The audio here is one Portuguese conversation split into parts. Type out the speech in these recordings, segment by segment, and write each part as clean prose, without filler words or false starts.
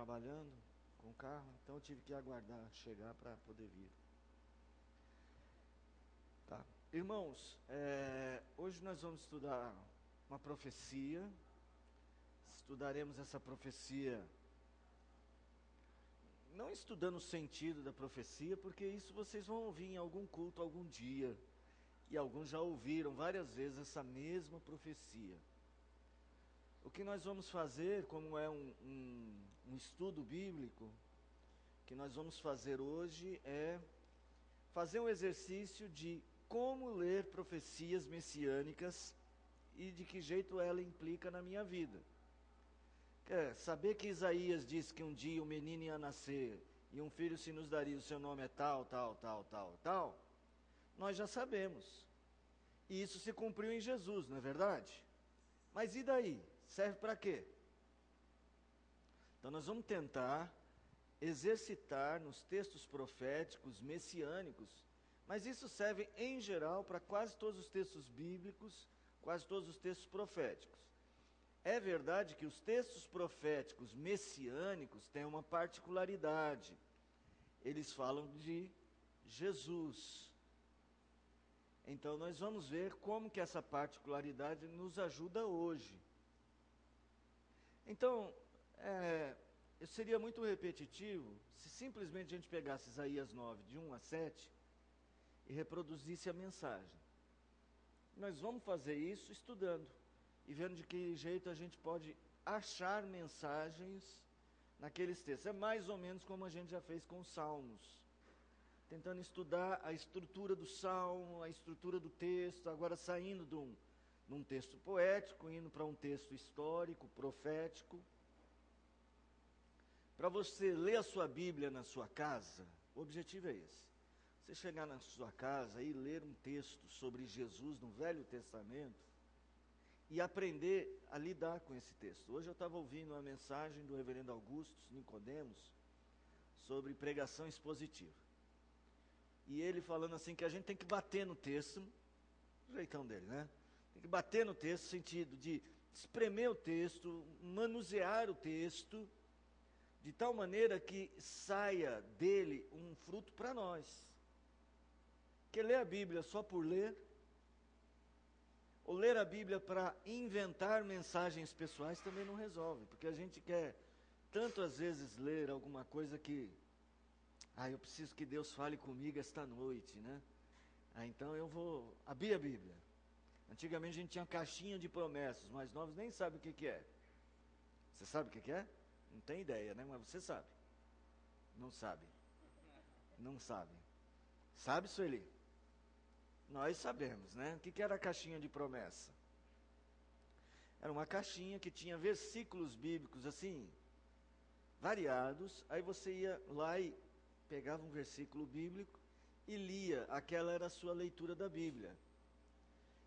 trabalhando com o carro, então eu tive que aguardar chegar para poder vir. Tá. Irmãos, hoje nós vamos estudar uma profecia. Estudaremos essa profecia, não estudando o sentido da profecia, porque isso vocês vão ouvir em algum culto algum dia. E alguns já ouviram várias vezes essa mesma profecia. O que nós vamos fazer, como é um estudo bíblico, o que nós vamos fazer hoje é fazer um exercício de como ler profecias messiânicas e de que jeito ela implica na minha vida. Saber que Isaías disse que um dia um menino ia nascer e um filho se nos daria, o seu nome é tal, tal, tal, tal, tal, nós já sabemos. E isso se cumpriu em Jesus, não é verdade? Mas e daí? Serve para quê? Então nós vamos tentar exercitar nos textos proféticos, messiânicos, mas isso serve em geral para quase todos os textos bíblicos, quase todos os textos proféticos. É verdade que os textos proféticos messiânicos têm uma particularidade. Eles falam de Jesus. Então nós vamos ver como que essa particularidade nos ajuda hoje. Então, seria muito repetitivo se simplesmente a gente pegasse Isaías 9, de 1 a 7, e reproduzisse a mensagem. Nós vamos fazer isso estudando, e vendo de que jeito a gente pode achar mensagens naqueles textos. É mais ou menos como a gente já fez com os Salmos, tentando estudar a estrutura do Salmo, a estrutura do texto, agora saindo de um texto poético, indo para um texto histórico, profético. Para você ler a sua Bíblia na sua casa, o objetivo é esse. Você chegar na sua casa e ler um texto sobre Jesus no Velho Testamento e aprender a lidar com esse texto. Hoje eu estava ouvindo uma mensagem do reverendo Augustus Nicodemos sobre pregação expositiva. E ele falando assim que a gente tem que bater no texto, o jeitão dele, né? Tem que bater no texto no sentido de espremer o texto, manusear o texto, de tal maneira que saia dele um fruto para nós. Porque ler a Bíblia só por ler, ou ler a Bíblia para inventar mensagens pessoais também não resolve, porque a gente quer tanto às vezes ler alguma coisa que, eu preciso que Deus fale comigo esta noite, né? Então eu vou abrir a Bíblia. Antigamente a gente tinha caixinha de promessas, os mais novos nem sabem o que é. Você sabe o que é? Não tem ideia, né? Mas você sabe. Não sabe. Não sabe. Sabe, Sueli? Nós sabemos, né? O que era a caixinha de promessa? Era uma caixinha que tinha versículos bíblicos assim, variados. Aí você ia lá e pegava um versículo bíblico e lia. Aquela era a sua leitura da Bíblia.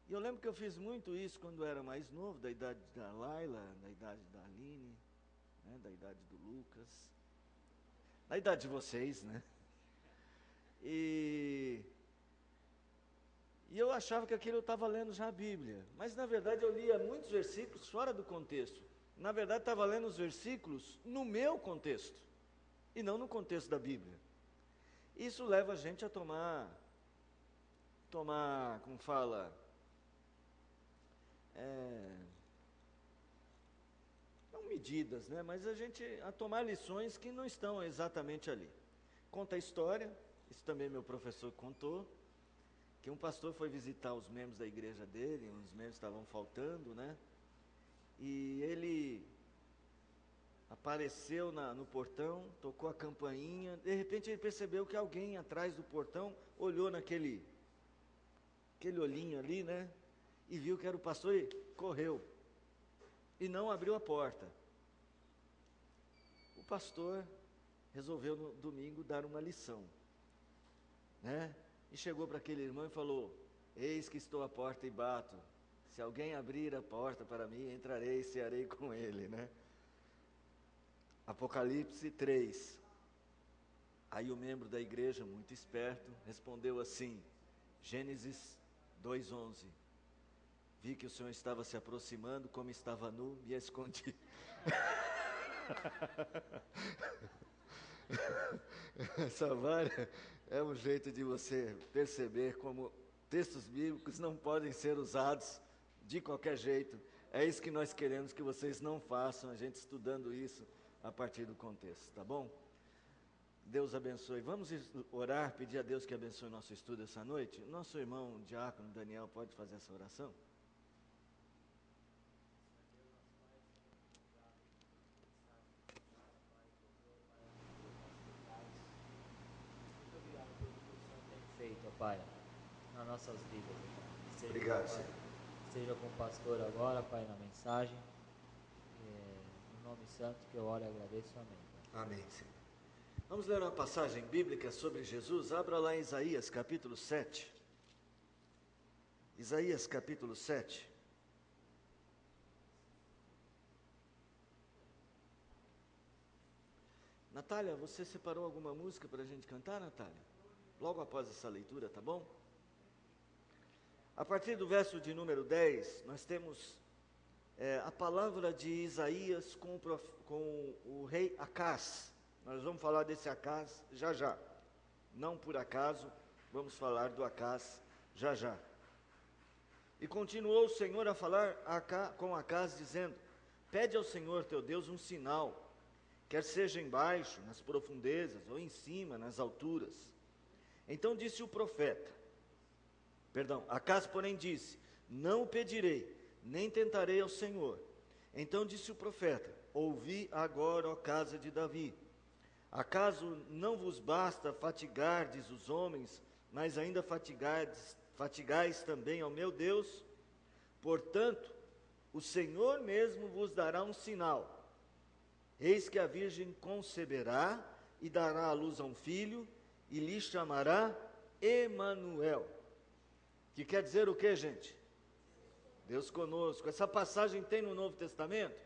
E eu lembro que eu fiz muito isso quando eu era mais novo, da idade da Laila, da idade da Aline, né, da idade do Lucas, da idade de vocês, né? E eu achava que aquilo eu estava lendo já a Bíblia, mas na verdade eu lia muitos versículos fora do contexto. Na verdade estava lendo os versículos no meu contexto, e não no contexto da Bíblia. Isso leva a gente a tomar, como fala, não medidas, né? Mas a tomar lições que não estão exatamente ali. Conta a história, isso também meu professor contou, que um pastor foi visitar os membros da igreja dele, uns membros estavam faltando, né? E ele apareceu no portão, tocou a campainha, de repente ele percebeu que alguém atrás do portão olhou aquele olhinho ali, né? E viu que era o pastor e correu. E não abriu a porta. O pastor resolveu no domingo dar uma lição, né? E chegou para aquele irmão e falou: eis que estou à porta e bato. Se alguém abrir a porta para mim, entrarei e cearei com ele, né? Apocalipse 3. Aí o membro da igreja, muito esperto, respondeu assim: Gênesis 2:11. Vi que o Senhor estava se aproximando, como estava nu, me escondi. Essa vara é um jeito de você perceber como textos bíblicos não podem ser usados de qualquer jeito. É isso que nós queremos que vocês não façam, a gente estudando isso a partir do contexto, tá bom? Deus abençoe. Vamos orar, pedir a Deus que abençoe nosso estudo essa noite? Nosso irmão diácono Daniel pode fazer essa oração? Feito, ó Pai, nas nossas vidas, ó Pai. Obrigado, Senhor. Seja com o pastor agora, Pai, na mensagem. No nome santo que eu oro e agradeço. Amém. Pai. Amém, Senhor. Vamos ler uma passagem bíblica sobre Jesus. Abra lá em Isaías capítulo 7. Isaías capítulo 7. Natália, você separou alguma música para a gente cantar, Natália? Logo após essa leitura, tá bom? A partir do verso de número 10, nós temos a palavra de Isaías com o rei Acás. Nós vamos falar desse Acás já já. Não por acaso, vamos falar do Acás já já. E continuou o Senhor a falar com Acás, dizendo: pede ao Senhor teu Deus um sinal, quer seja embaixo, nas profundezas, ou em cima, nas alturas. Então disse o profeta, Acás, porém, disse: não o pedirei, nem tentarei ao Senhor. Então disse o profeta: ouvi agora, ó casa de Davi. Acaso não vos basta fatigardes os homens, mas ainda fatigais também ao meu Deus? Portanto, o Senhor mesmo vos dará um sinal. Eis que a virgem conceberá e dará à luz a um filho, e lhe chamará Emanuel. Que quer dizer o que, gente? Deus conosco. Essa passagem tem no Novo Testamento?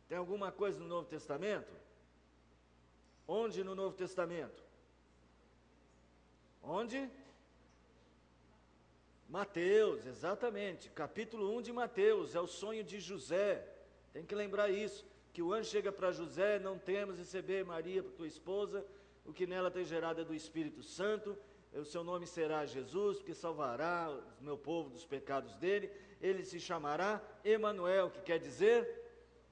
Tem alguma coisa no Novo Testamento? Onde no Novo Testamento? Onde? Mateus, exatamente. Capítulo 1 de Mateus, é o sonho de José. Tem que lembrar isso, que o anjo chega para José: não temas receber Maria por tua esposa, o que nela tem gerado é do Espírito Santo, o seu nome será Jesus, porque salvará o meu povo dos pecados dele, ele se chamará Emanuel, que quer dizer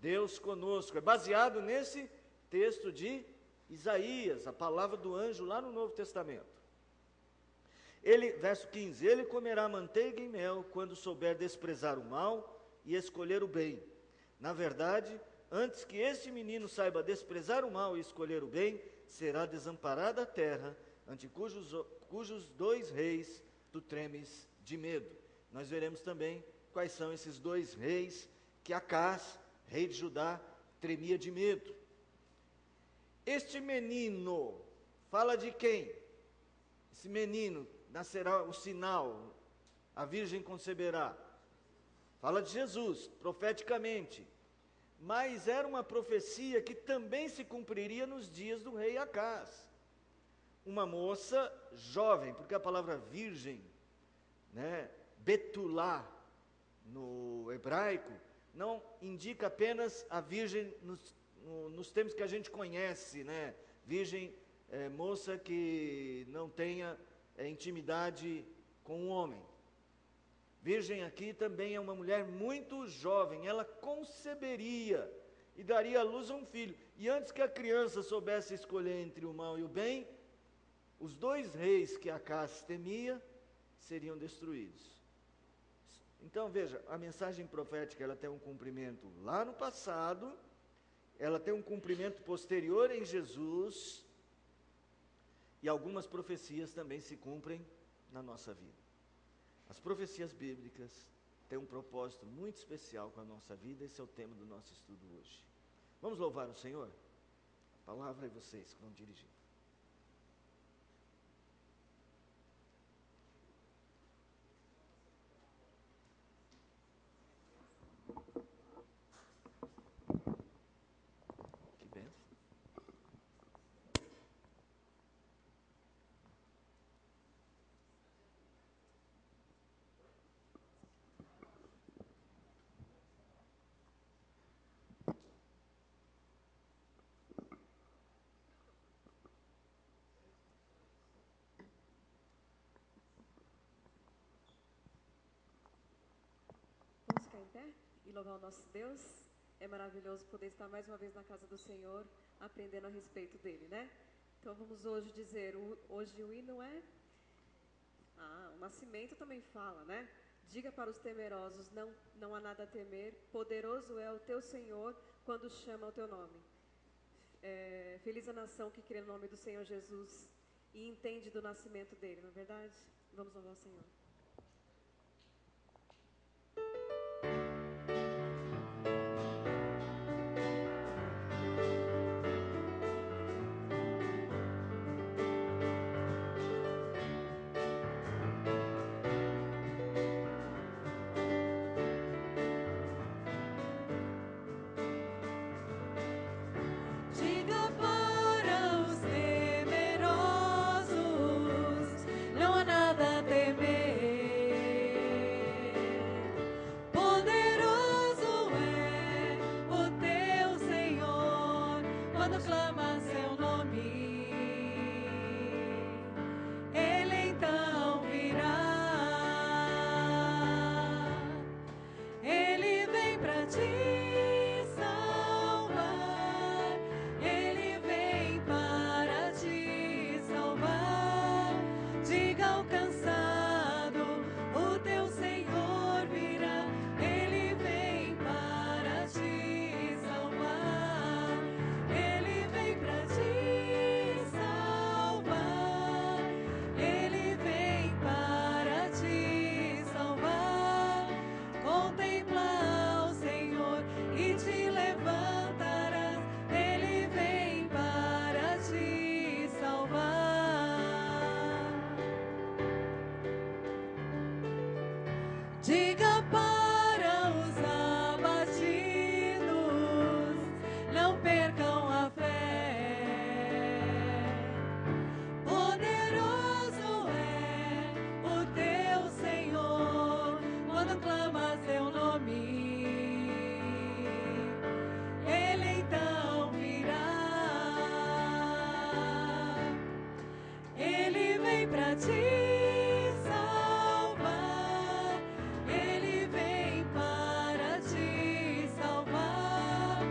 Deus conosco. É baseado nesse texto de Isaías, a palavra do anjo lá no Novo Testamento. Verso 15, ele comerá manteiga e mel quando souber desprezar o mal e escolher o bem. Na verdade, antes que este menino saiba desprezar o mal e escolher o bem, será desamparada a terra, ante cujos dois reis tu tremes de medo. Nós veremos também quais são esses dois reis que Acás, rei de Judá, tremia de medo. Este menino, fala de quem? Esse menino, nascerá o sinal, a virgem conceberá. Fala de Jesus, profeticamente. Mas era uma profecia que também se cumpriria nos dias do rei Acás. Uma moça jovem, porque a palavra virgem, betulá, no hebraico, não indica apenas a virgem nos termos que a gente conhece, virgem, moça que não tenha intimidade com o homem. Virgem aqui também é uma mulher muito jovem, ela conceberia e daria à luz a um filho. E antes que a criança soubesse escolher entre o mal e o bem, os dois reis que Acás temia seriam destruídos. Então veja, a mensagem profética, ela tem um cumprimento lá no passado, ela tem um cumprimento posterior em Jesus, e algumas profecias também se cumprem na nossa vida. As profecias bíblicas têm um propósito muito especial com a nossa vida, esse é o tema do nosso estudo hoje. Vamos louvar o Senhor? A palavra é vocês que vão dirigir. Que bênção. pé e louvar o nosso Deus? É maravilhoso poder estar mais uma vez na casa do Senhor, aprendendo a respeito dele, né? Então vamos hoje dizer, hoje o hino é... o nascimento também fala, né? Diga para os temerosos, não há nada a temer, poderoso é o teu Senhor quando chama o teu nome. Feliz a nação que crê no nome do Senhor Jesus e entende do nascimento dele, não é verdade? Vamos louvar o Senhor. Diga para os temerosos, não há nada a temer. Poderoso é o teu Senhor, quando clama seu nome. Ele então virá. Ele vem pra te salvar. Ele vem para te salvar. Diga ao cansado, o teu Senhor virá. Ele vem para te salvar. Ele vem pra te salvar. Ele vem para te salvar. Contempla o Senhor e te levantarás. Ele vem para te salvar. Diga para os abatidos, não percam a fé. Poderoso é o teu Senhor, quando clama seu nome. Ele então virá. Ele vem pra te salvar. Ele vem para te salvar.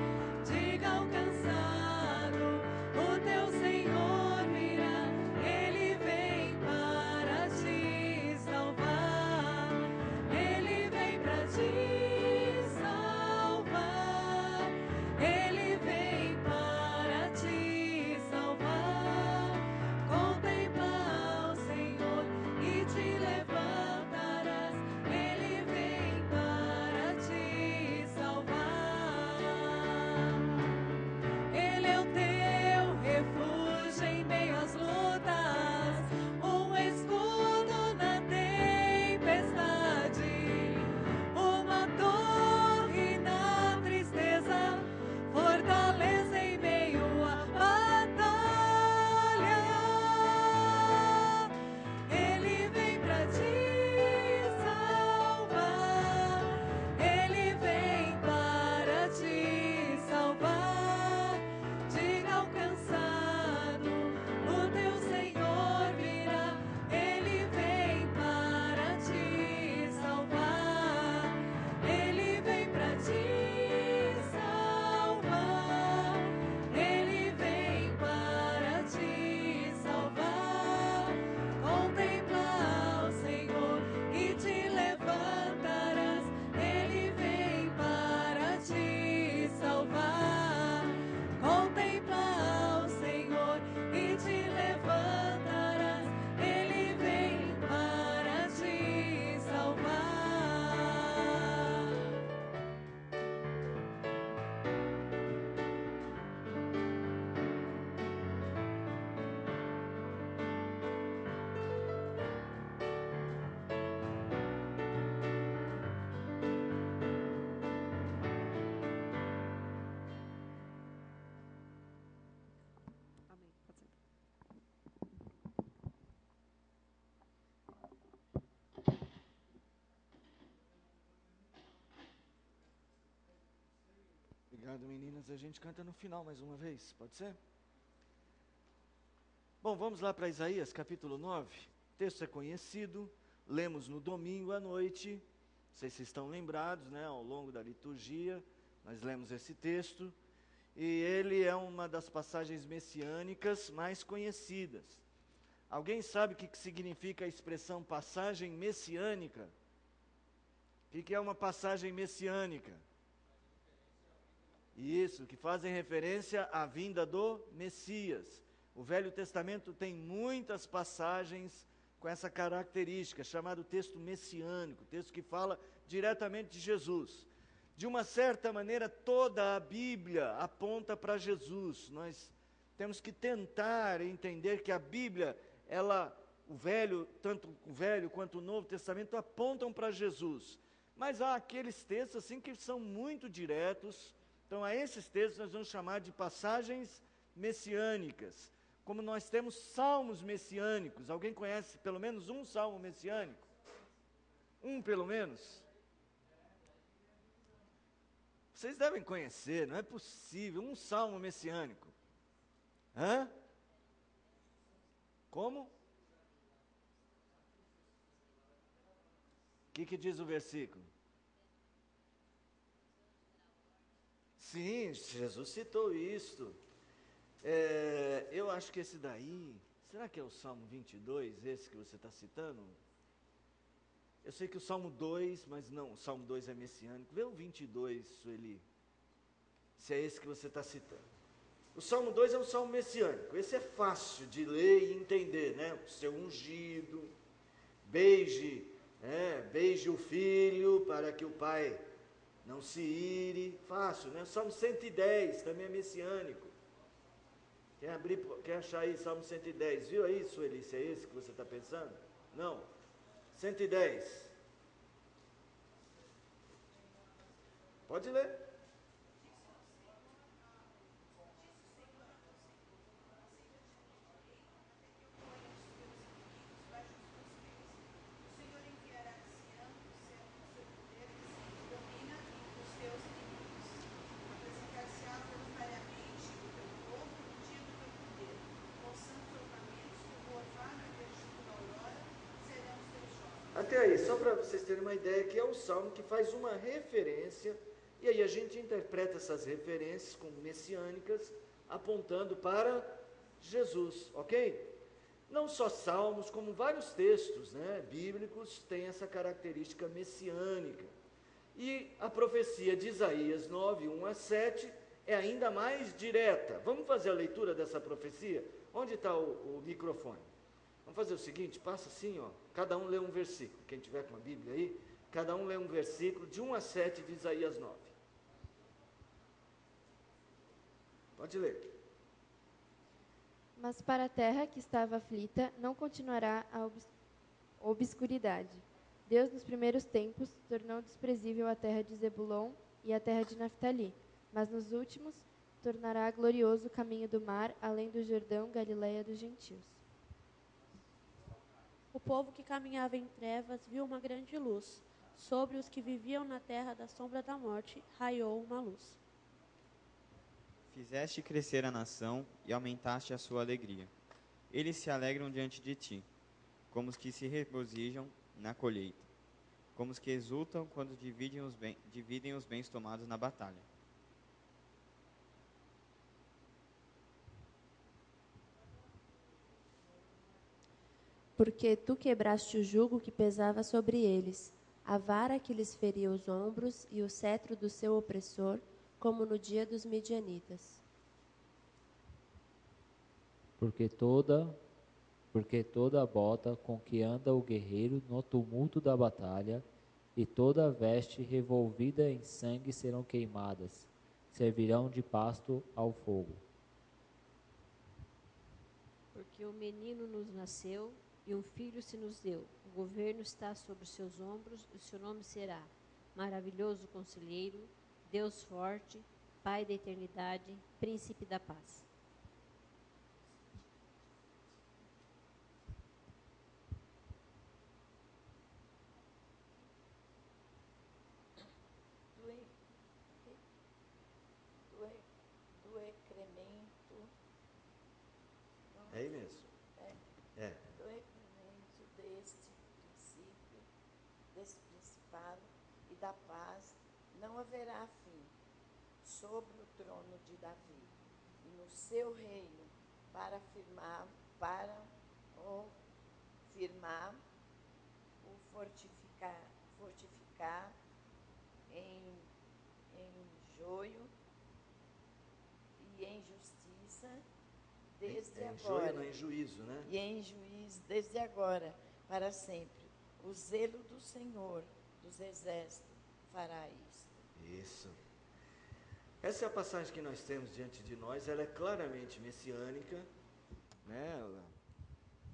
Diga ao cansado, o teu Senhor virá. Ele vem para te salvar. Ele vem pra te salvar. Ele vem para te salvar. Contempla o Senhor e te levantarás. Ele vem para te salvar. Ele é o teu refúgio em meio às lutas, um escudo na tempestade, uma torre na tristeza, fortaleza em meio à batalha. Ele vem pra te salvar. Ele vem para te salvar. Diga ao cansado, o teu Senhor virá. Ele vem para te salvar. Ele vem pra te salvar. Ele vem para te salvar. Contempla o Senhor e te levantarás. Ele vem para te salvar. Contempla o Senhor e te levantarás. Ele vem para te salvar. Amém. Pode sentar. Obrigado, meninas. A gente canta no final mais uma vez, pode ser? Bom, vamos lá para Isaías capítulo 9. O texto é conhecido, lemos no domingo à noite. sei se estão lembrados, né, ao longo da liturgia, nós lemos esse texto, e ele é uma das passagens messiânicas mais conhecidas. Alguém sabe o que significa a expressão passagem messiânica? O que é uma passagem messiânica? Isso, que fazem referência à vinda do Messias. O Velho Testamento tem muitas passagens com essa característica, chamado texto messiânico, texto que fala diretamente de Jesus. De uma certa maneira, toda a Bíblia aponta para Jesus. Nós temos que tentar entender que a Bíblia, tanto o Velho quanto o Novo Testamento apontam para Jesus. Mas há aqueles textos assim que são muito diretos. Então, a esses textos nós vamos chamar de passagens messiânicas. Como nós temos salmos messiânicos. Alguém conhece pelo menos um salmo messiânico? Um, pelo menos? Vocês devem conhecer, não é possível. Um salmo messiânico. Hã? Como? O que diz o versículo? Sim, Jesus citou isto. Eu acho que esse daí, será que é o Salmo 22, esse que você está citando? Eu sei que o Salmo 2, mas não, o Salmo 2 é messiânico. Vê o 22, Sueli, se é esse que você está citando. O Salmo 2 é um salmo messiânico. Esse é fácil de ler e entender, né? O seu ungido, beije o filho para que o pai não se ire. Fácil, né? O Salmo 110 também é messiânico. Quer achar aí Salmo 110? Viu aí, Sueli, se é esse que você está pensando? Não. 110. Pode ler. Até aí, só para vocês terem uma ideia, que é um salmo que faz uma referência, e aí a gente interpreta essas referências como messiânicas, apontando para Jesus, ok? Não só salmos, como vários textos, né, bíblicos têm essa característica messiânica. E a profecia de Isaías 9, 1 a 7 é ainda mais direta. Vamos fazer a leitura dessa profecia? Onde está o microfone? Vamos fazer o seguinte, passa assim, ó, cada um lê um versículo. Quem tiver com a Bíblia aí, cada um lê um versículo de 1 a 7 de Isaías 9. Pode ler. Mas para a terra que estava aflita, não continuará a obscuridade. Deus, nos primeiros tempos, tornou desprezível a terra de Zebulon e a terra de Naftali, mas nos últimos tornará glorioso o caminho do mar, além do Jordão, Galileia dos gentios. O povo que caminhava em trevas viu uma grande luz. Sobre os que viviam na terra da sombra da morte, raiou uma luz. Fizeste crescer a nação e aumentaste a sua alegria. Eles se alegram diante de ti, como os que se regozijam na colheita, como os que exultam quando dividem os bens tomados na batalha. Porque tu quebraste o jugo que pesava sobre eles, a vara que lhes feria os ombros e o cetro do seu opressor, como no dia dos midianitas. Porque toda a bota com que anda o guerreiro no tumulto da batalha, e toda a veste revolvida em sangue serão queimadas, servirão de pasto ao fogo. Porque o menino nos nasceu, e um filho se nos deu. O governo está sobre os seus ombros, e o seu nome será Maravilhoso Conselheiro, Deus Forte, Pai da Eternidade, Príncipe da Paz. Do excremento. É aí mesmo. É. Do excremento deste princípio, desse principado, da paz não haverá fim sobre o trono de Davi e no seu reino para o fortificar em joio e em justiça desde Em agora. joio, não, em juízo, né? E em juízo desde agora para sempre. O zelo do Senhor dos exércitos fará isso. Isso. Essa é a passagem que nós temos diante de nós. Ela é claramente messiânica, né?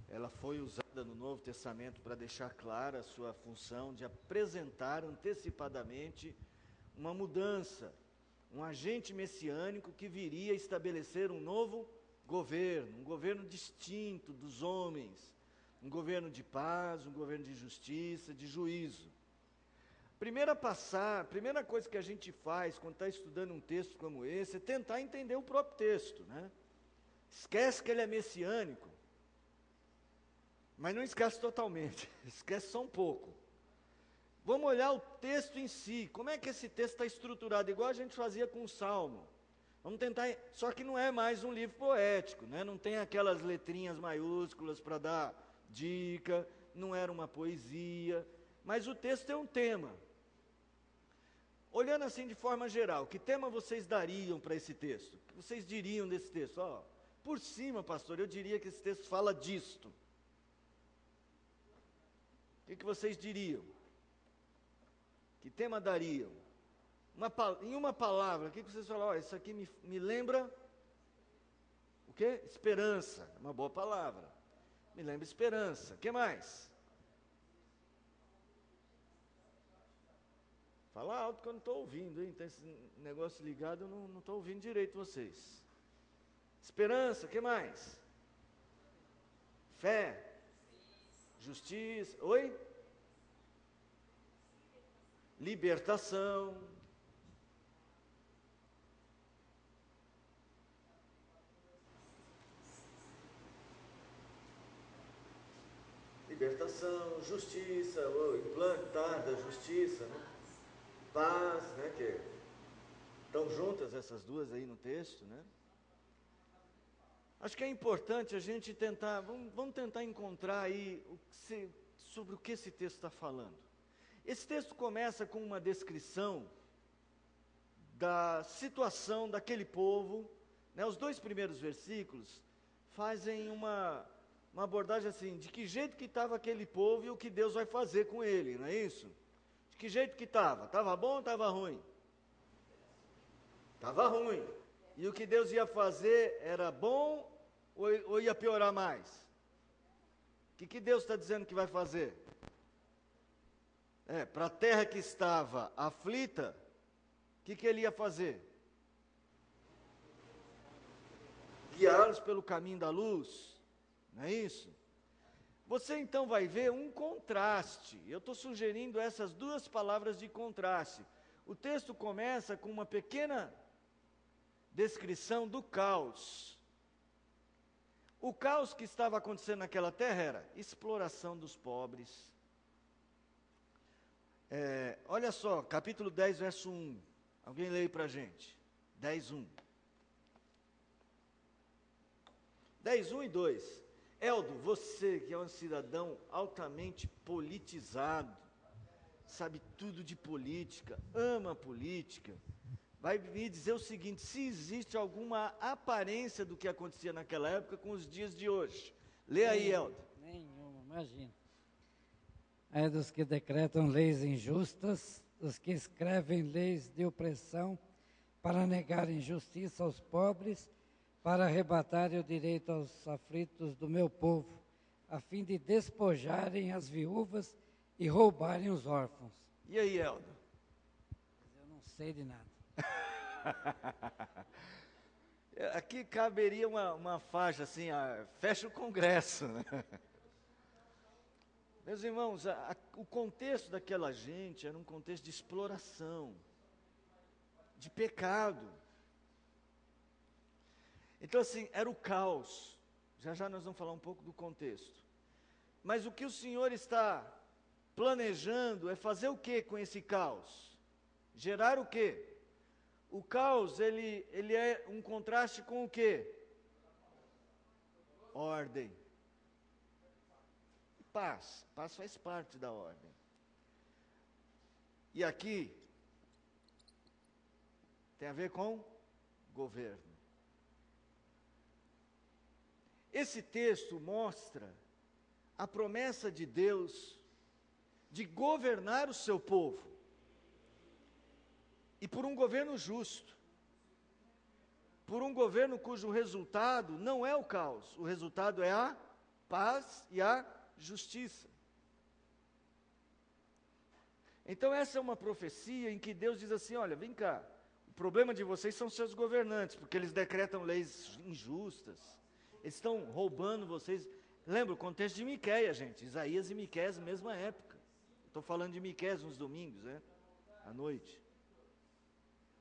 Ela foi usada no Novo Testamento para deixar clara a sua função de apresentar antecipadamente uma mudança, um agente messiânico que viria estabelecer um novo governo, um governo distinto dos homens, um governo de paz, um governo de justiça, de juízo. Primeira coisa que a gente faz quando está estudando um texto como esse é tentar entender o próprio texto, né? Esquece que ele é messiânico, mas não esquece totalmente, esquece só um pouco. Vamos olhar o texto em si, como é que esse texto está estruturado, igual a gente fazia com o Salmo. Vamos tentar, só que não é mais um livro poético, né? Não tem aquelas letrinhas maiúsculas para dar dica, não era uma poesia, mas o texto tem um tema. Olhando assim de forma geral, que tema vocês dariam para esse texto? O que vocês diriam desse texto? Por cima, pastor, eu diria que esse texto fala disto. O que vocês diriam? Que tema dariam? Em uma palavra, o que vocês falam? Isso aqui me lembra o quê? Esperança, uma boa palavra. Me lembra esperança. O que mais? Fala alto que eu não estou ouvindo, hein? Tem esse negócio ligado, eu não estou ouvindo direito vocês. Esperança, o que mais? Fé. Justiça. Oi? Libertação. Libertação, justiça, o implantar da justiça, né? Paz, né? Que estão juntas essas duas aí no texto, né? Acho que é importante a gente tentar, vamos tentar encontrar aí sobre o que esse texto está falando. Esse texto começa com uma descrição da situação daquele povo, né? Os 2 primeiros versículos fazem uma abordagem assim, de que jeito que estava aquele povo e o que Deus vai fazer com ele, não é isso? De que jeito que estava? Estava bom ou estava ruim? Estava ruim. E o que Deus ia fazer era bom ou ia piorar mais? O que Deus está dizendo que vai fazer? Para a terra que estava aflita, o que ele ia fazer? Guiá-los pelo caminho da luz, não é isso? Você então vai ver um contraste. Eu estou sugerindo essas 2 palavras de contraste. O texto começa com uma pequena descrição do caos. O caos que estava acontecendo naquela terra era exploração dos pobres. Olha só, capítulo 10, verso 1. Alguém lê aí para a gente. 10, 1. 10, 1 e 2. Eldo, você que é um cidadão altamente politizado, sabe tudo de política, ama a política, vai me dizer o seguinte: se existe alguma aparência do que acontecia naquela época com os dias de hoje. Lê aí, Eldo. Nenhuma, imagina. É dos que decretam leis injustas, dos que escrevem leis de opressão, para negar injustiça aos pobres, para arrebatarem o direito aos aflitos do meu povo, a fim de despojarem as viúvas e roubarem os órfãos. E aí, Eldo? Eu não sei de nada. Aqui caberia uma faixa assim, fecha o Congresso, né? Meus irmãos, o contexto daquela gente era um contexto de exploração, de pecado. Então assim, era o caos. Já nós vamos falar um pouco do contexto. Mas o que o Senhor está planejando é fazer o que com esse caos? Gerar o quê? O caos, ele é um contraste com o quê? Ordem. Paz. Paz faz parte da ordem. E aqui tem a ver com governo. Esse texto mostra a promessa de Deus de governar o seu povo. E por um governo justo. Por um governo cujo resultado não é o caos, o resultado é a paz e a justiça. Então essa é uma profecia em que Deus diz assim, olha, vem cá, o problema de vocês são seus governantes, porque eles decretam leis injustas, eles estão roubando vocês. Lembra o contexto de Miqueias, gente, Isaías e Miqueias, mesma época. Estou falando de Miqueias nos domingos, né, à noite.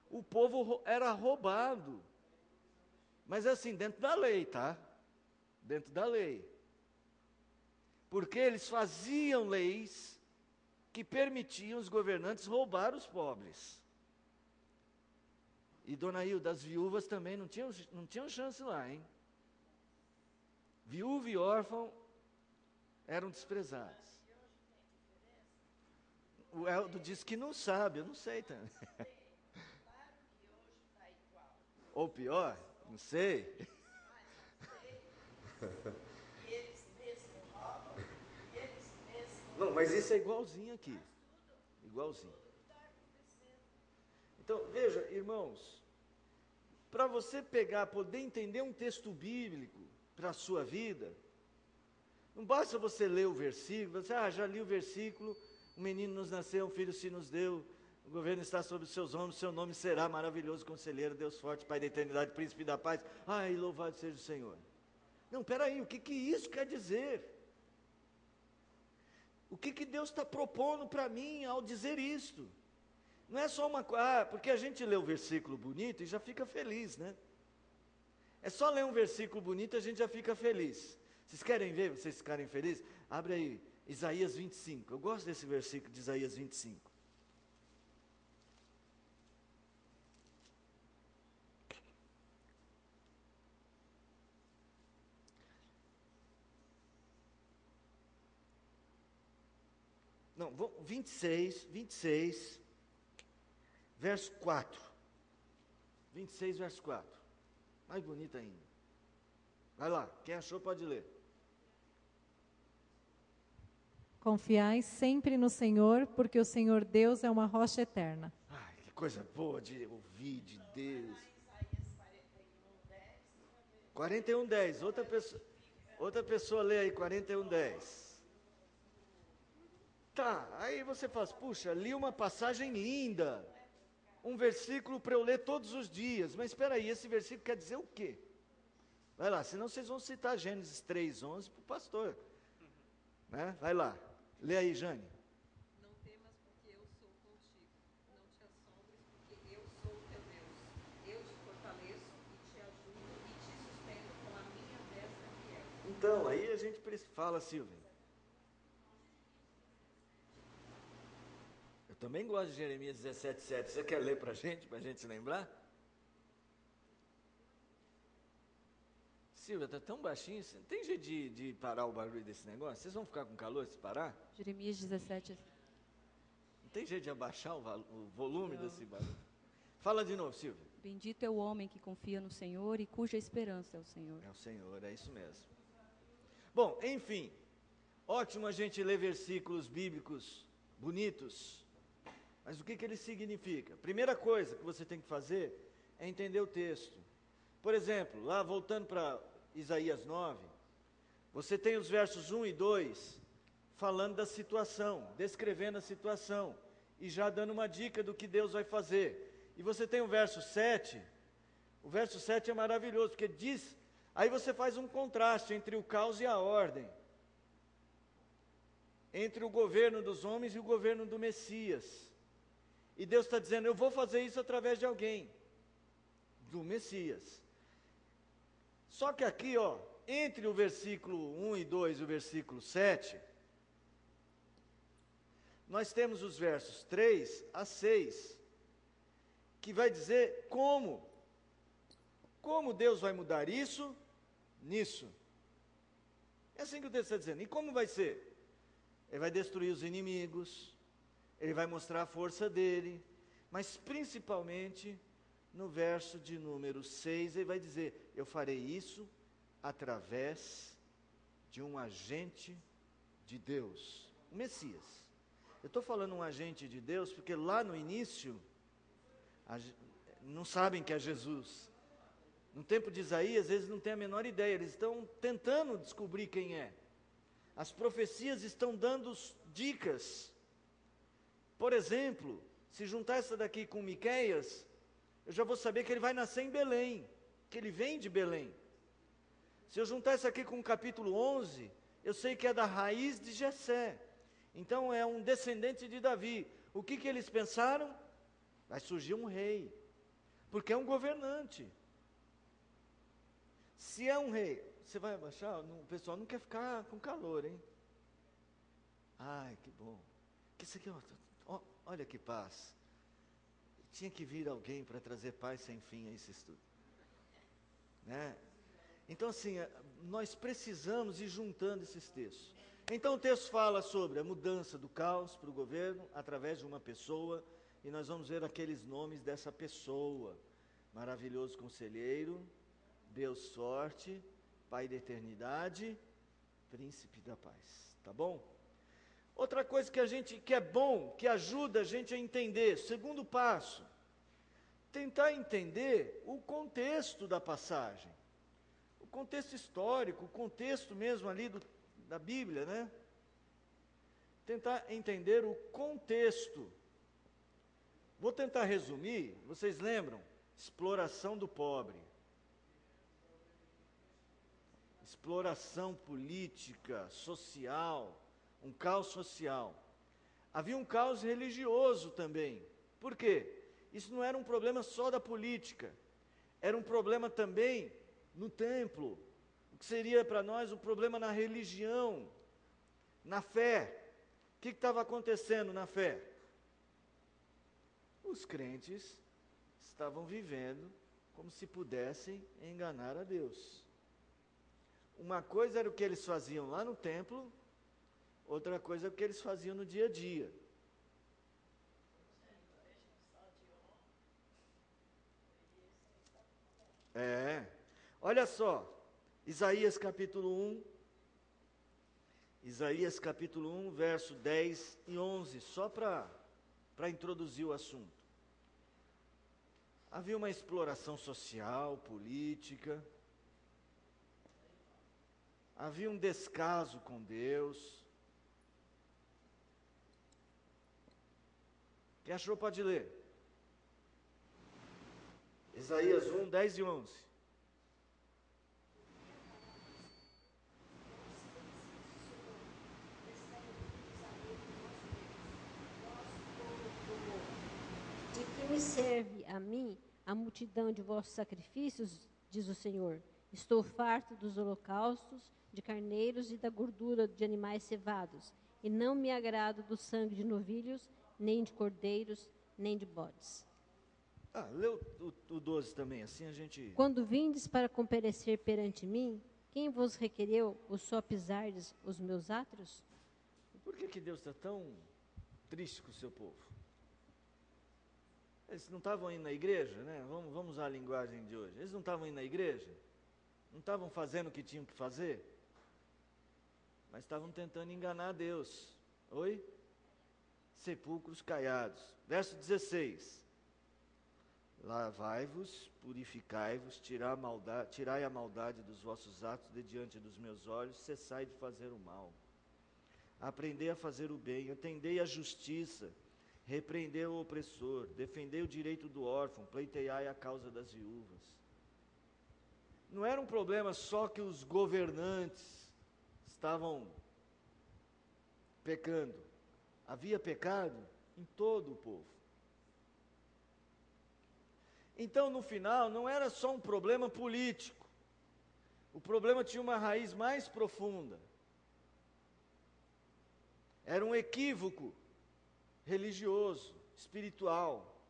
O povo era roubado, mas assim, dentro da lei, tá? Dentro da lei. Porque eles faziam leis que permitiam os governantes roubar os pobres. E Dona Hilda, as viúvas também não tinham chance lá, hein? Viúva e órfão eram desprezados. O Eldo disse que não sabe, eu não sei também. Ou pior, não sei. Não, mas isso é igualzinho aqui. Igualzinho. Então, veja, irmãos, para você poder entender um texto bíblico para a sua vida, não basta você ler o versículo, você, já li o versículo, um menino nos nasceu, um filho se nos deu, o governo está sobre os seus ombros, seu nome será maravilhoso conselheiro, Deus forte, Pai da eternidade, príncipe da paz. Ai, louvado seja o Senhor. Não, peraí, o que isso quer dizer? O que Deus está propondo para mim ao dizer isto? Não é só uma coisa, porque a gente lê o versículo bonito e já fica feliz, né? É só ler um versículo bonito e a gente já fica feliz. Vocês querem ver, vocês ficarem felizes? Abre aí, Isaías 25. Eu gosto desse versículo de Isaías 25. Não, 26, verso 4. 26, verso 4. Mais bonito ainda. Vai lá, quem achou pode ler. Confiai sempre no Senhor, porque o Senhor Deus é uma rocha eterna. Ai, que coisa boa de ouvir de Deus. 41:10. Outra pessoa lê aí 41:10. Tá, aí você faz, puxa, li uma passagem linda, um versículo para eu ler todos os dias, mas espera aí, esse versículo quer dizer o quê? Vai lá, senão vocês vão citar Gênesis 3:11 para o pastor, né? Vai lá, lê aí, Jane. Não temas, porque eu sou contigo, não te assombres, porque eu sou o teu Deus, eu te fortaleço e te ajudo e te sustento com a minha destra fiel. Então, aí a gente fala, Silvia. Eu também gosto de Jeremias 17:7. Você quer ler para a gente se lembrar? Silvia, está tão baixinho. Tem jeito de parar o barulho desse negócio? Vocês vão ficar com calor se parar? Jeremias 17. Não tem jeito de abaixar o volume desse barulho? Fala de novo, Silvia. Bendito é o homem que confia no Senhor e cuja esperança é o Senhor. É o Senhor, é isso mesmo. Bom, enfim, ótimo a gente ler versículos bíblicos bonitos. Mas o que ele significa? Primeira coisa que você tem que fazer é entender o texto. Por exemplo, lá voltando para Isaías 9, você tem os versos 1 e 2 falando da situação, descrevendo a situação e já dando uma dica do que Deus vai fazer. E você tem o verso 7 é maravilhoso, porque diz, aí você faz um contraste entre o caos e a ordem, entre o governo dos homens e o governo do Messias. E Deus está dizendo, eu vou fazer isso através de alguém, do Messias. Só que aqui, entre o versículo 1 e 2 e o versículo 7, nós temos os versos 3 a 6, que vai dizer como. Como Deus vai mudar isso nisso. É assim que o texto está dizendo. E como vai ser? Ele vai destruir os inimigos, ele vai mostrar a força dele, mas principalmente no verso de número 6, ele vai dizer: eu farei isso através de um agente de Deus, o Messias. Eu estou falando um agente de Deus porque lá no início, não sabem que é Jesus. No tempo de Isaías, eles não têm a menor ideia, eles estão tentando descobrir quem é. As profecias estão dando dicas. Por exemplo, se juntar essa daqui com Miqueias, eu já vou saber que ele vai nascer em Belém, que ele vem de Belém. Se eu juntar essa aqui com o capítulo 11, eu sei que é da raiz de Jessé. Então é um descendente de Davi. O que eles pensaram? Vai surgir um rei, porque é um governante. Se é um rei, você vai abaixar? O pessoal não quer ficar com calor, hein? Ai, que bom. Que isso aqui, olha que paz. Tinha que vir alguém para trazer paz sem fim a esse estudo. Né? Então, assim, nós precisamos ir juntando esses textos. Então, o texto fala sobre a mudança do caos para o governo através de uma pessoa, e nós vamos ver aqueles nomes dessa pessoa: maravilhoso conselheiro, Deus forte, Pai da eternidade, príncipe da paz. Tá bom? Outra coisa que é bom, que ajuda a gente a entender, segundo passo, tentar entender o contexto da passagem. O contexto histórico, o contexto mesmo ali da Bíblia, né? Tentar entender o contexto. Vou tentar resumir, vocês lembram? Exploração do pobre. Exploração política, social, um caos social. Havia um caos religioso também. Por quê? Isso não era um problema só da política, era um problema também no templo, o que seria para nós um problema na religião, na fé. O que estava acontecendo na fé? Os crentes estavam vivendo como se pudessem enganar a Deus. Uma coisa era o que eles faziam lá no templo, outra coisa é o que eles faziam no dia a dia. Olha só, Isaías capítulo 1, verso 10 e 11, só para introduzir o assunto. Havia uma exploração social, política, havia um descaso com Deus. Quem achou pode ler. Isaías 1, 10 e 11. De que me serve a mim a multidão de vossos sacrifícios, diz o Senhor. Estou farto dos holocaustos, de carneiros e da gordura de animais cevados, e não me agrado do sangue de novilhos, nem de cordeiros, nem de bodes. Lê o 12 também, assim a gente... Quando vindes para comparecer perante mim, quem vos requereu o só pisardes os meus átrios? Por que Deus está tão triste com o seu povo? Eles não estavam indo na igreja, né? Vamos usar a linguagem de hoje. Eles não estavam indo na igreja? Não estavam fazendo o que tinham que fazer? Mas estavam tentando enganar Deus. Oi? Sepulcros caiados. Verso 16. Lavai-vos, purificai-vos, tirai a maldade dos vossos atos de diante dos meus olhos, cessai de fazer o mal. Aprendei a fazer o bem, atendei a justiça, repreendei o opressor, defendei o direito do órfão, pleiteai a causa das viúvas. Não era um problema só que os governantes estavam pecando. Havia pecado em todo o povo. Então, no final, não era só um problema político. O problema tinha uma raiz mais profunda. Era um equívoco religioso, espiritual.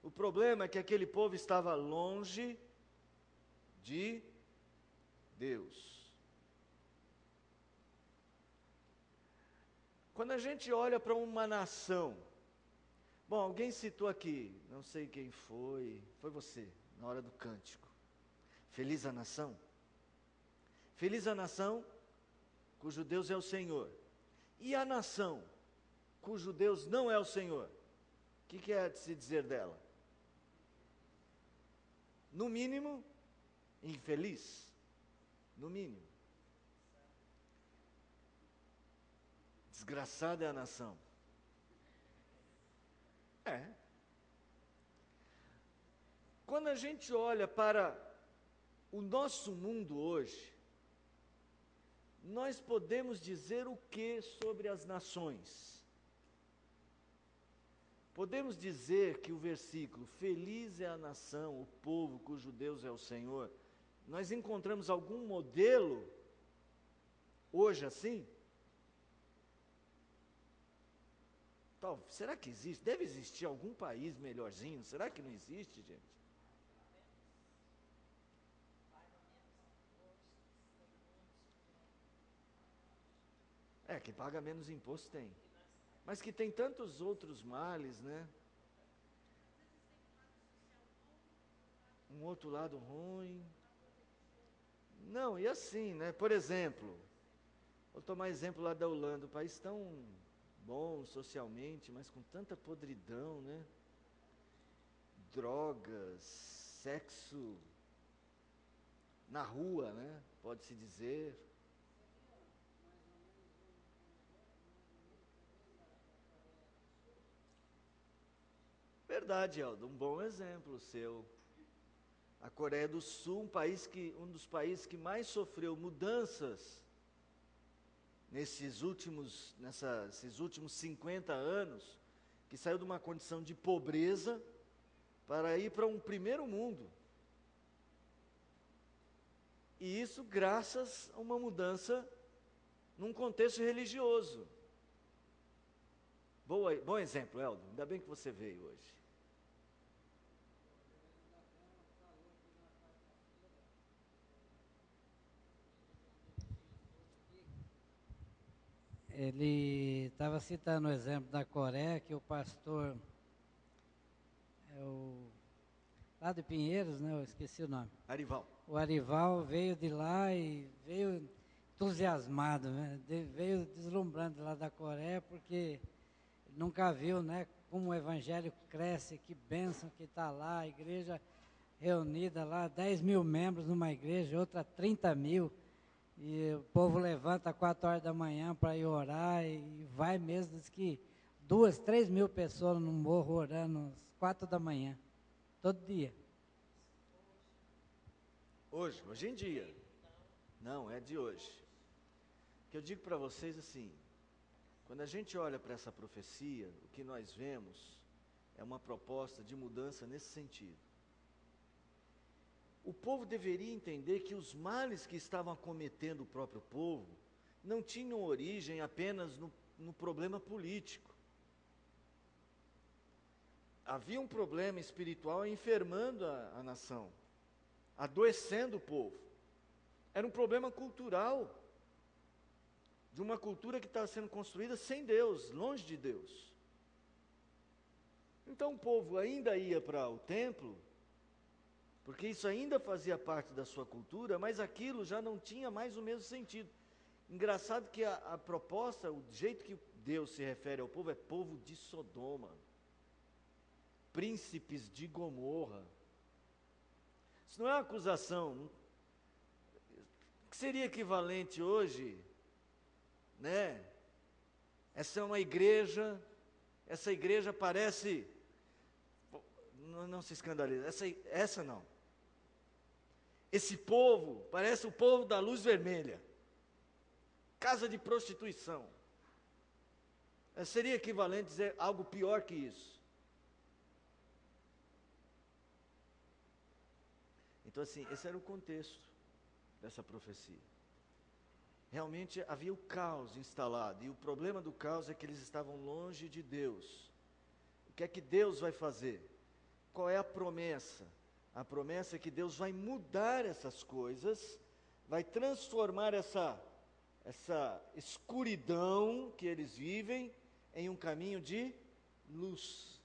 O problema é que aquele povo estava longe de Deus. Quando a gente olha para uma nação, bom, alguém citou aqui, não sei quem foi você, na hora do cântico. Feliz a nação? Feliz a nação cujo Deus é o Senhor. E a nação cujo Deus não é o Senhor? O que é de se dizer dela? No mínimo, infeliz. No mínimo. Desgraçada é a nação. Quando a gente olha para o nosso mundo hoje, nós podemos dizer o que sobre as nações? Podemos dizer que o versículo, feliz é a nação, o povo cujo Deus é o Senhor, nós encontramos algum modelo hoje assim? Será que existe? Deve existir algum país melhorzinho, será que não existe, gente? Que paga menos imposto tem. Mas que tem tantos outros males, né? Um outro lado ruim. Não, e assim, né? Por exemplo, vou tomar exemplo lá da Holanda, um país tão bom socialmente, mas com tanta podridão, né? Drogas, sexo na rua, né? Pode-se dizer. Verdade, Eldo, um bom exemplo seu. A Coreia do Sul, um dos países que mais sofreu mudanças nesses últimos 50 anos, que saiu de uma condição de pobreza para ir para um primeiro mundo. E isso graças a uma mudança num contexto religioso. Bom exemplo, Eldo, ainda bem que você veio hoje. Ele estava citando o exemplo da Coreia, que o pastor, lá de Pinheiros, né, eu esqueci o nome. Arival. O Arival veio de lá e veio entusiasmado, né, veio deslumbrando lá da Coreia, porque nunca viu, né, como o evangelho cresce, que bênção que está lá, a igreja reunida lá, 10 mil membros numa igreja, outra 30 mil. E o povo levanta 4 horas da manhã para ir orar e vai mesmo, diz que 2, 3 mil pessoas no morro orando às 4 da manhã, todo dia. Hoje em dia. Não, é de hoje. O que eu digo para vocês assim, quando a gente olha para essa profecia, o que nós vemos é uma proposta de mudança nesse sentido. O povo deveria entender que os males que estavam acometendo o próprio povo não tinham origem apenas no problema político. Havia um problema espiritual enfermando a nação, adoecendo o povo. Era um problema cultural, de uma cultura que estava sendo construída sem Deus, longe de Deus. Então o povo ainda ia para o templo, porque isso ainda fazia parte da sua cultura, mas aquilo já não tinha mais o mesmo sentido. Engraçado que a proposta, o jeito que Deus se refere ao povo é povo de Sodoma, príncipes de Gomorra. Isso não é uma acusação, que seria equivalente hoje, né? Essa é uma igreja, essa igreja parece, não se escandalize, essa não. Esse povo parece o povo da luz vermelha, casa de prostituição. Seria equivalente dizer algo pior que isso. Então assim, esse era o contexto dessa profecia. Realmente havia o caos instalado, e o problema do caos é que eles estavam longe de Deus. que é que Deus vai fazer? Qual é a promessa? A promessa é que Deus vai mudar essas coisas, vai transformar essa escuridão que eles vivem em um caminho de luz.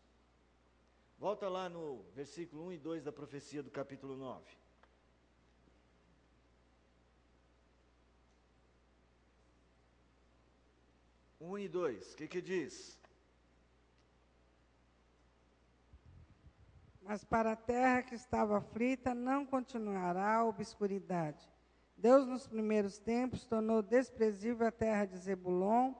Volta lá no versículo 1 e 2 da profecia do capítulo 9. 1 e 2, o que diz? Mas para a terra que estava aflita não continuará a obscuridade. Deus nos primeiros tempos tornou desprezível a terra de Zebulon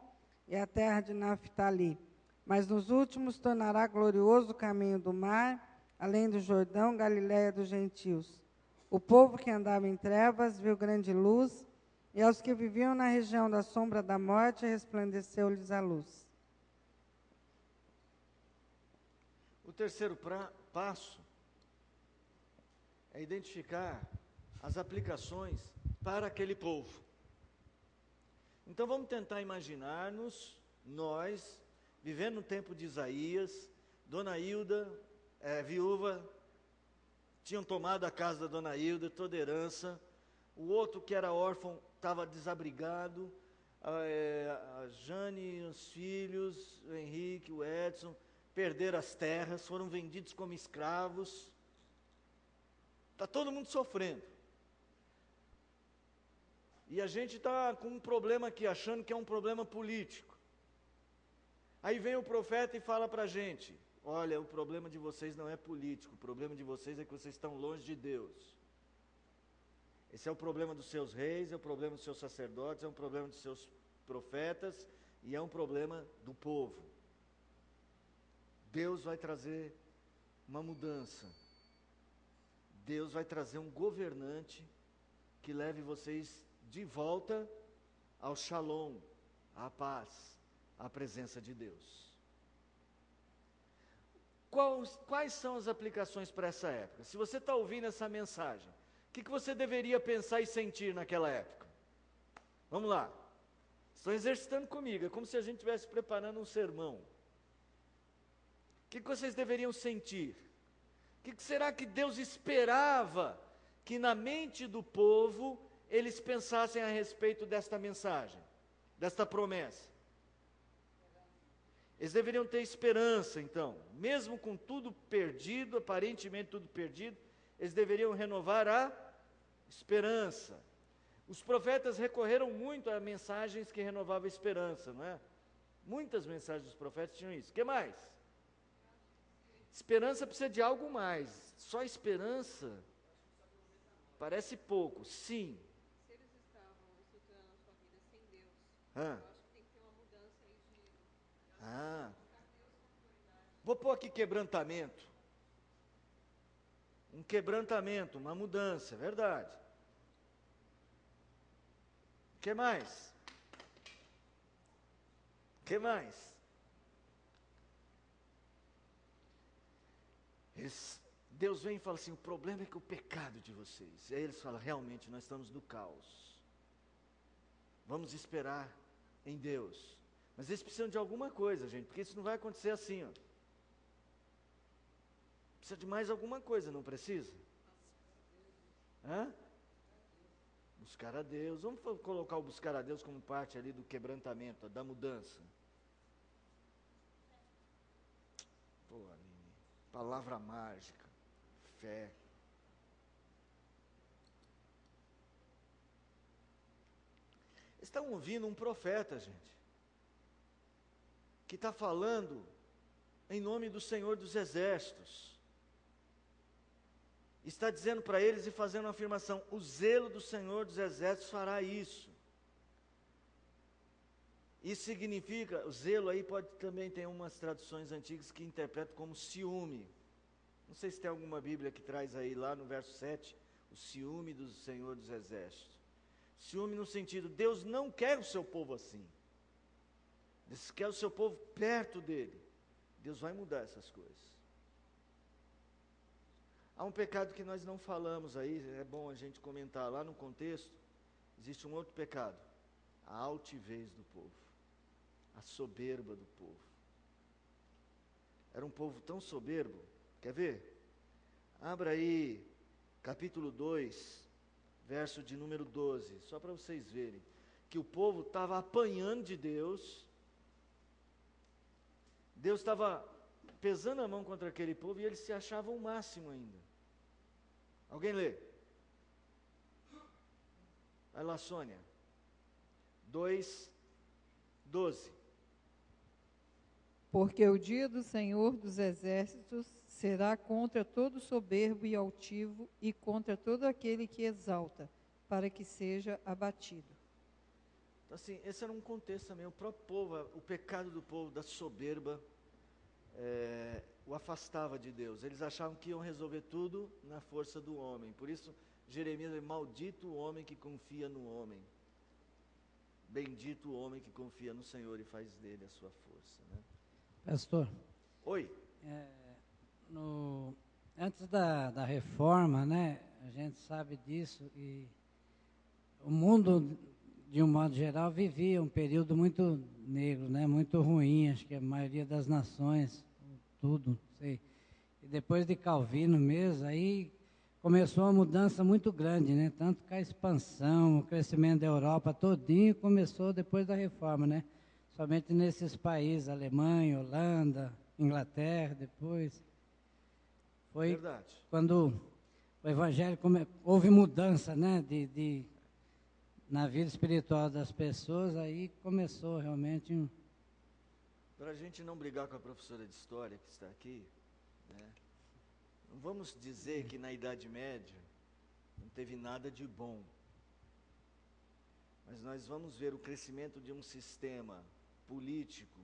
e a terra de Naftali, mas nos últimos tornará glorioso o caminho do mar, além do Jordão, Galiléia dos gentios. O povo que andava em trevas viu grande luz, e aos que viviam na região da sombra da morte resplandeceu-lhes a luz. O terceiro passo é identificar as aplicações para aquele povo. Então vamos tentar imaginar-nos, nós, vivendo no tempo de Isaías, Dona Hilda, viúva, tinham tomado a casa da Dona Hilda, toda a herança, o outro que era órfão estava desabrigado, a Jane, os filhos, o Henrique, o Edson, perderam as terras, foram vendidos como escravos. Está todo mundo sofrendo. E a gente está com um problema aqui, achando que é um problema político. Aí vem o profeta e fala para a gente, olha, o problema de vocês não é político, o problema de vocês é que vocês estão longe de Deus. Esse é o problema dos seus reis, é o problema dos seus sacerdotes, é um problema dos seus profetas e é um problema do povo. Deus vai trazer uma mudança. Deus vai trazer um governante que leve vocês de volta ao shalom, à paz, à presença de Deus. Quais são as aplicações para essa época? Se você está ouvindo essa mensagem, o que você deveria pensar e sentir naquela época? Vamos lá. Estão exercitando comigo, é como se a gente estivesse preparando um sermão. O que vocês deveriam sentir? O que será que Deus esperava que na mente do povo eles pensassem a respeito desta mensagem, desta promessa? Eles deveriam ter esperança, então, mesmo com tudo perdido, aparentemente tudo perdido, eles deveriam renovar a esperança. Os profetas recorreram muito a mensagens que renovavam a esperança, não é? Muitas mensagens dos profetas tinham isso. O que mais? Esperança precisa de algo mais. Só esperança parece pouco. Sim. Se eles estavam estruturando a sua vida sem Deus, eu acho que tem que ter uma mudança aí de... Vou pôr aqui quebrantamento. Um quebrantamento, uma mudança, é verdade. O que mais? O que mais? Deus vem e fala assim, o problema é que o pecado de vocês. E aí eles falam, realmente nós estamos no caos. Vamos esperar em Deus. Mas eles precisam de alguma coisa, gente, porque isso não vai acontecer assim, ó. Precisa de mais alguma coisa, não precisa? Buscar a Deus. Vamos colocar o buscar a Deus como parte ali do quebrantamento, da mudança. Pô, Aline, palavra mágica, fé. Estão ouvindo um profeta, gente, que está falando em nome do Senhor dos Exércitos. Está dizendo para eles e fazendo uma afirmação, o zelo do Senhor dos Exércitos fará isso. Isso significa, o zelo aí pode também ter umas traduções antigas que interpretam como ciúme. Não sei se tem alguma Bíblia que traz aí lá no verso 7, o ciúme do Senhor dos Exércitos. Ciúme no sentido, Deus não quer o seu povo assim. Deus quer o seu povo perto dele. Deus vai mudar essas coisas. Há um pecado que nós não falamos aí, é bom a gente comentar. Lá no contexto, existe um outro pecado. A altivez do povo. A soberba do povo. era um povo tão soberbo. Quer ver? Abra aí, capítulo 2, verso de número 12, só para vocês verem, que o povo estava apanhando de Deus, Deus estava pesando a mão contra aquele povo e eles se achavam o máximo ainda. Alguém lê? Vai lá, Sônia. 2:12. Porque o dia do Senhor dos Exércitos será contra todo soberbo e altivo e contra todo aquele que exalta, para que seja abatido. Então, assim, esse era um contexto também. O próprio povo, o pecado do povo, da soberba, o afastava de Deus. Eles achavam que iam resolver tudo na força do homem. Por isso, Jeremias diz: maldito o homem que confia no homem. Bendito o homem que confia no Senhor e faz dele a sua força, né? Pastor. Oi. Antes da reforma, né, a gente sabe disso, e o mundo, de um modo geral, vivia um período muito negro, né, muito ruim, acho que a maioria das nações, tudo, não sei. E depois de Calvino mesmo, aí começou uma mudança muito grande, né, tanto que a expansão, o crescimento da Europa todinho começou depois da reforma, né, somente nesses países, Alemanha, Holanda, Inglaterra, depois. Foi verdade. Quando o evangelho houve mudança, né, na vida espiritual das pessoas, aí começou realmente Para a gente não brigar com a professora de história que está aqui, né, não vamos dizer que na Idade Média não teve nada de bom, mas nós vamos ver o crescimento de um sistema político,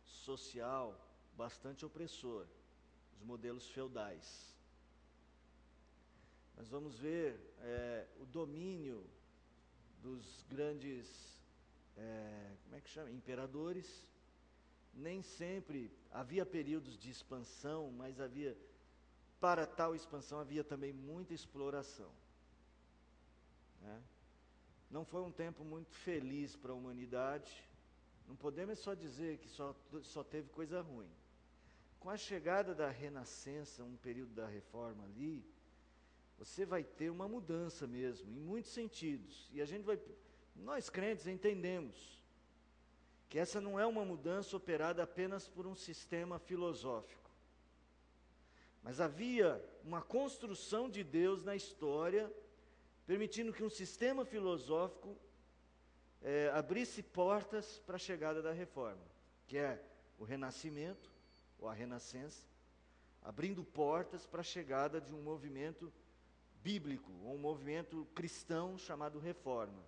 social, bastante opressor, os modelos feudais. Nós vamos ver o domínio dos grandes, imperadores. Nem sempre havia períodos de expansão, mas para tal expansão havia também muita exploração, né? Não foi um tempo muito feliz para a humanidade. Não podemos só dizer que só teve coisa ruim. Com a chegada da Renascença, um período da Reforma ali, você vai ter uma mudança mesmo, em muitos sentidos. E nós crentes entendemos que essa não é uma mudança operada apenas por um sistema filosófico. Mas havia uma construção de Deus na história, permitindo que um sistema filosófico abrisse portas para a chegada da reforma, que é o renascimento, ou a renascença, abrindo portas para a chegada de um movimento bíblico, ou um movimento cristão chamado reforma.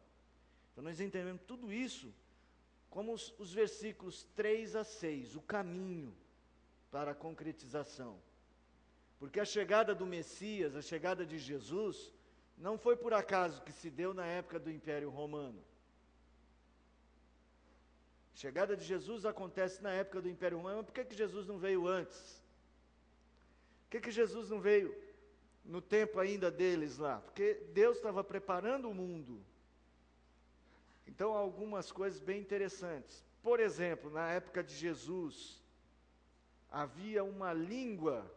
Então nós entendemos tudo isso como os versículos 3-6, o caminho para a concretização. Porque a chegada do Messias, a chegada de Jesus, não foi por acaso que se deu na época do Império Romano. A chegada de Jesus acontece na época do Império Romano. Por que Jesus não veio antes? Por que Jesus não veio no tempo ainda deles lá? Porque Deus estava preparando o mundo. Então, algumas coisas bem interessantes. Por exemplo, na época de Jesus, havia uma língua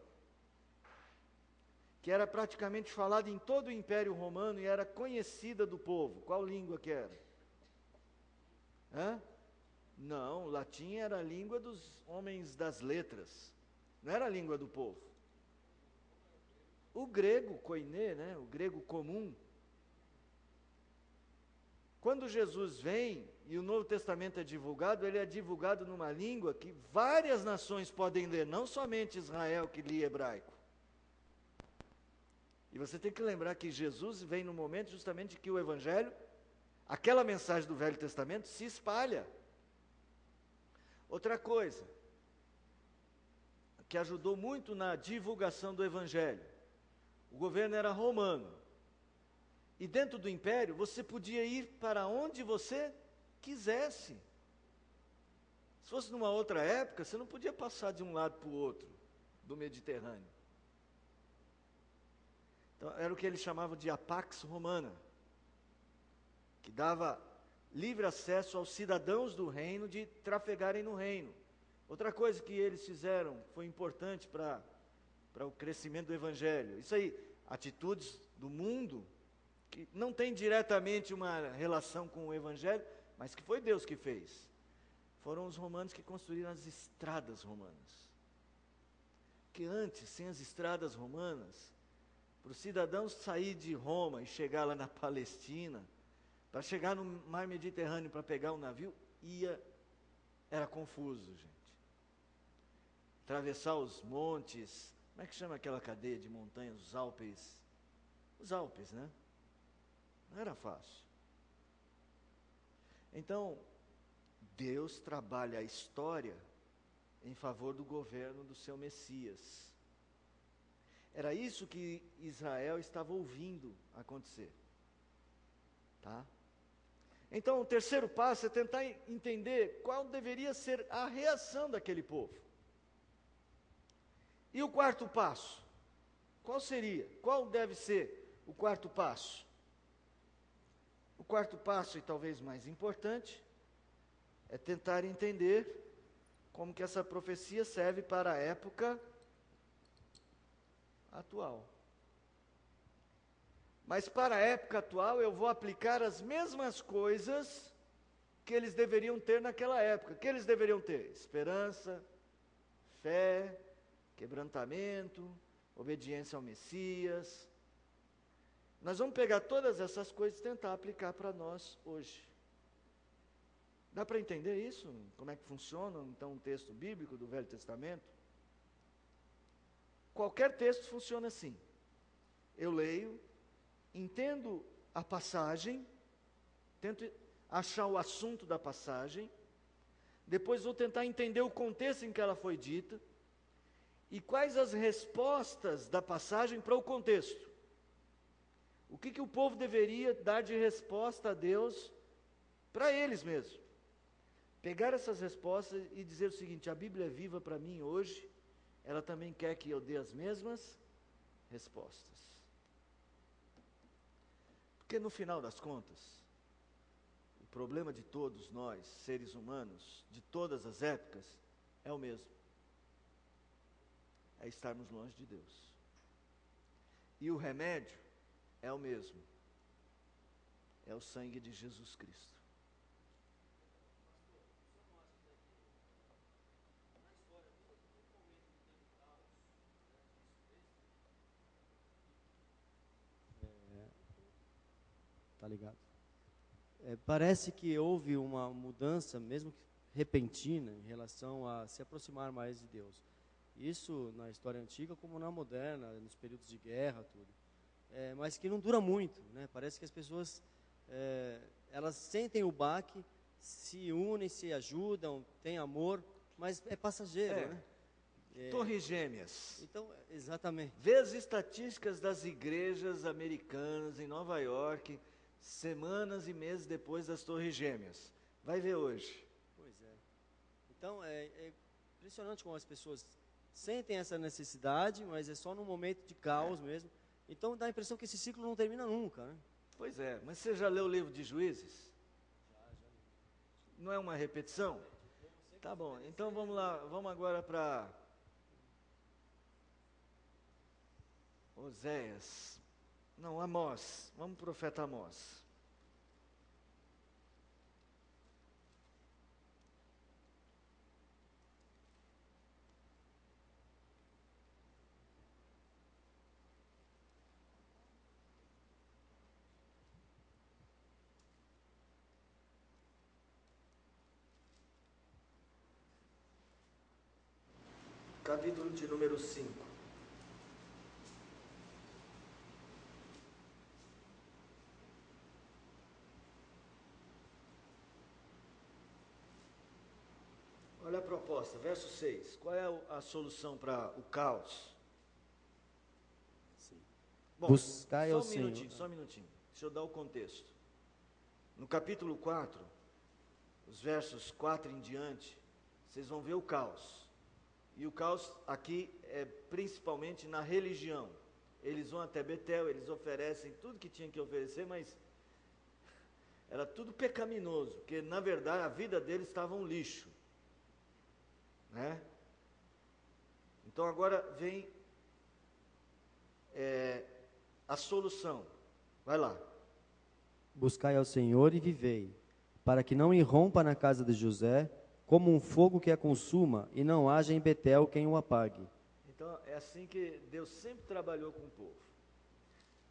que era praticamente falada em todo o Império Romano e era conhecida do povo. Qual língua que era? Não, o latim era a língua dos homens das letras, não era a língua do povo. O grego, koiné, né, o grego comum. Quando Jesus vem e o Novo Testamento é divulgado, ele é divulgado numa língua que várias nações podem ler, não somente Israel que lia hebraico. E você tem que lembrar que Jesus vem no momento justamente que o Evangelho, aquela mensagem do Velho Testamento, se espalha. Outra coisa, que ajudou muito na divulgação do Evangelho, o governo era romano. E dentro do império, você podia ir para onde você quisesse. Se fosse numa outra época, você não podia passar de um lado para o outro do Mediterrâneo. Então, era o que eles chamavam de a Pax Romana, que dava livre acesso aos cidadãos do reino de trafegarem no reino. Outra coisa que eles fizeram foi importante para o crescimento do Evangelho. Isso aí, atitudes do mundo, que não tem diretamente uma relação com o Evangelho, mas que foi Deus que fez. Foram os romanos que construíram as estradas romanas. Que antes, sem as estradas romanas, para os cidadãos sair de Roma e chegar lá na Palestina, para chegar no mar Mediterrâneo para pegar um navio, era confuso, gente. Atravessar os montes, como é que chama aquela cadeia de montanhas, os Alpes? Os Alpes, né? Não era fácil. Então, Deus trabalha a história em favor do governo do seu Messias. Era isso que Israel estava ouvindo acontecer. Tá? Então, o terceiro passo é tentar entender qual deveria ser a reação daquele povo. E o quarto passo? Qual seria? Qual deve ser o quarto passo? O quarto passo, e talvez mais importante, é tentar entender como que essa profecia serve para a época atual. Mas para a época atual eu vou aplicar as mesmas coisas que eles deveriam ter naquela época. Que eles deveriam ter? Esperança, fé, quebrantamento, obediência ao Messias. Nós vamos pegar todas essas coisas e tentar aplicar para nós hoje. Dá para entender isso? Como é que funciona, então, um texto bíblico do Velho Testamento? Qualquer texto funciona assim. Eu leio, entendo a passagem, tento achar o assunto da passagem, depois vou tentar entender o contexto em que ela foi dita, e quais as respostas da passagem para o contexto. O que o povo deveria dar de resposta a Deus para eles mesmos. Pegar essas respostas e dizer o seguinte: a Bíblia é viva para mim hoje, ela também quer que eu dê as mesmas respostas. Porque no final das contas, o problema de todos nós, seres humanos, de todas as épocas, é o mesmo. É estarmos longe de Deus. E o remédio é o mesmo. É o sangue de Jesus Cristo. Tá ligado? Parece que houve uma mudança, mesmo que repentina, em relação a se aproximar mais de Deus. Isso na história antiga como na moderna, nos períodos de guerra, tudo. Mas que não dura muito, né? Parece que as pessoas, elas sentem o baque, se unem, se ajudam, têm amor, mas é passageiro, né? Torres Gêmeas. Então, exatamente. Vê as estatísticas das igrejas americanas em Nova York, semanas e meses depois das Torres Gêmeas. Vai ver hoje. Pois é. Então, é impressionante como as pessoas sentem essa necessidade, mas é só num momento de caos mesmo. Então, dá a impressão que esse ciclo não termina nunca, né? Pois é, mas você já leu o livro de Juízes? Já li. Não é uma repetição? Tá bom, então vamos lá, vamos agora para Oséias. Não, Amós. Vamos para o profeta Amós. Capítulo de número 5. Olha a proposta, verso 6. Qual é a solução para o caos? Sim. Bom, buscai só ao um minutinho, Senhor. só um minutinho. Deixa eu dar o contexto. No capítulo 4, os versos 4 em diante, vocês vão ver o caos. E o caos aqui é principalmente na religião. Eles vão até Betel, eles oferecem tudo que tinham que oferecer, mas era tudo pecaminoso, porque na verdade a vida deles estava um lixo. né? Então agora vem a solução. Vai lá. Buscai ao Senhor e vivei, para que não irrompa na casa de José, como um fogo que a consuma, e não haja em Betel quem o apague. Então é assim que Deus sempre trabalhou com o povo.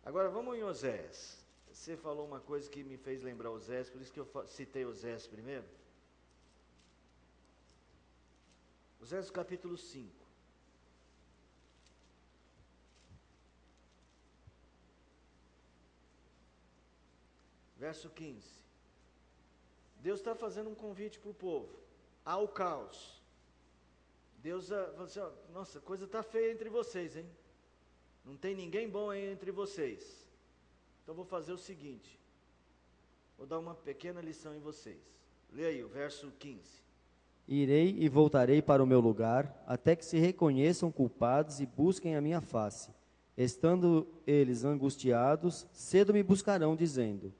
Agora vamos em Oséias. Você falou uma coisa que me fez lembrar Oséias, por isso que eu citei Oséias primeiro. Oséias capítulo 5. Verso 15. Deus está fazendo um convite para o povo, ao caos. Deus falou assim, nossa, a coisa está feia entre vocês, hein? Não tem ninguém bom aí entre vocês. Então vou fazer o seguinte, vou dar uma pequena lição em vocês. Lê aí o verso 15. Irei e voltarei para o meu lugar, até que se reconheçam culpados e busquem a minha face. Estando eles angustiados, cedo me buscarão, dizendo: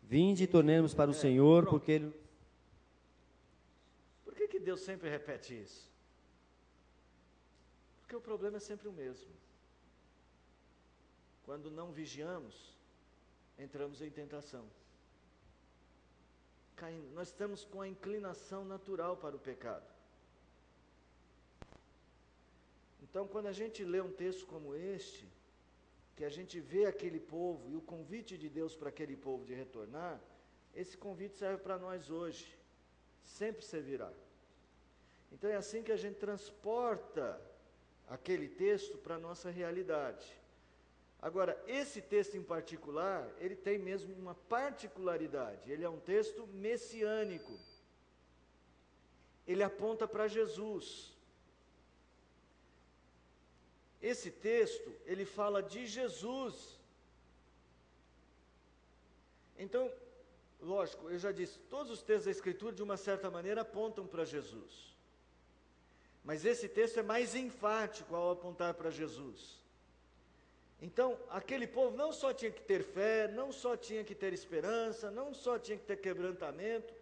vinde e tornemos para o Senhor, pronto. porque Ele... Por que Deus sempre repete isso? Porque o problema é sempre o mesmo. Quando não vigiamos, entramos em tentação. Nós estamos com a inclinação natural para o pecado. Então, quando a gente lê um texto como este, que a gente vê aquele povo e o convite de Deus para aquele povo de retornar, esse convite serve para nós hoje, sempre servirá. Então é assim que a gente transporta aquele texto para a nossa realidade. Agora, esse texto em particular, ele tem mesmo uma particularidade, ele é um texto messiânico, ele aponta para Jesus. Esse texto, ele fala de Jesus. Então, lógico, eu já disse, todos os textos da Escritura, de uma certa maneira, apontam para Jesus. Mas esse texto é mais enfático ao apontar para Jesus. Então, aquele povo não só tinha que ter fé, não só tinha que ter esperança, não só tinha que ter quebrantamento,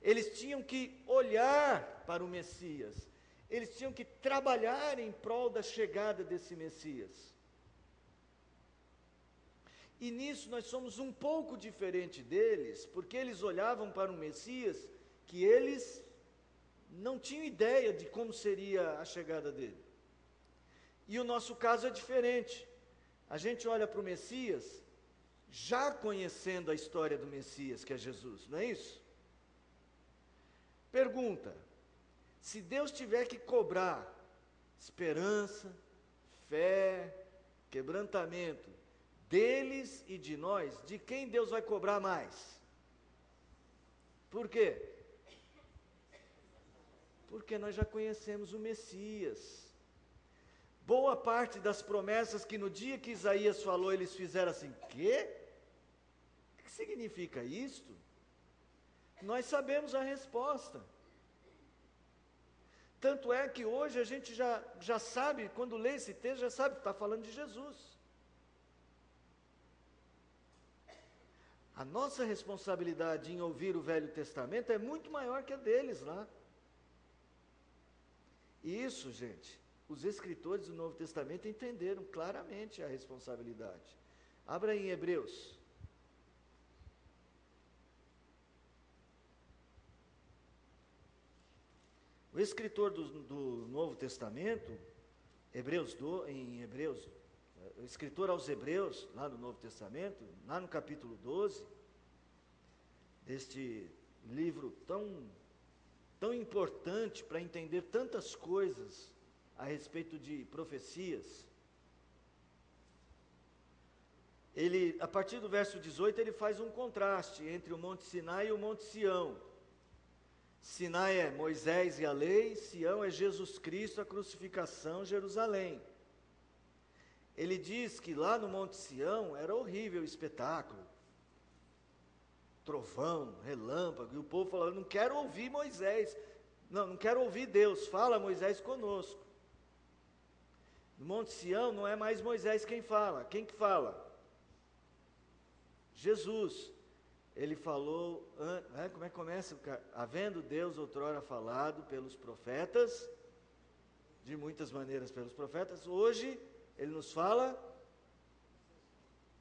eles tinham que olhar para o Messias. Eles tinham que trabalhar em prol da chegada desse Messias. E nisso nós somos um pouco diferente deles, porque eles olhavam para um Messias que eles não tinham ideia de como seria a chegada dele. E o nosso caso é diferente. A gente olha para o Messias, já conhecendo a história do Messias, que é Jesus, não é isso? Pergunta: se Deus tiver que cobrar esperança, fé, quebrantamento deles e de nós, de quem Deus vai cobrar mais? Por quê? Porque nós já conhecemos o Messias. Boa parte das promessas que no dia que Isaías falou, eles fizeram assim: quê? O que significa isto? Nós sabemos a resposta. Tanto é que hoje a gente já sabe, quando lê esse texto, já sabe que está falando de Jesus. A nossa responsabilidade em ouvir o Velho Testamento é muito maior que a deles lá. E isso, gente, os escritores do Novo Testamento entenderam claramente a responsabilidade. Abra aí em Hebreus. O escritor do Novo Testamento, o escritor aos Hebreus, lá no Novo Testamento, lá no capítulo 12, deste livro tão importante para entender tantas coisas a respeito de profecias, ele, a partir do verso 18, ele faz um contraste entre o Monte Sinai e o Monte Sião. Sinai é Moisés e a lei, Sião é Jesus Cristo, a crucificação, Jerusalém. Ele diz que lá no Monte Sião era horrível o espetáculo, trovão, relâmpago, e o povo falava: não quero ouvir Moisés, não quero ouvir Deus, fala Moisés conosco. No Monte Sião não é mais Moisés quem fala, quem que fala? Jesus. ele falou, como é que começa? Havendo Deus outrora falado pelos profetas, de muitas maneiras pelos profetas, hoje ele nos fala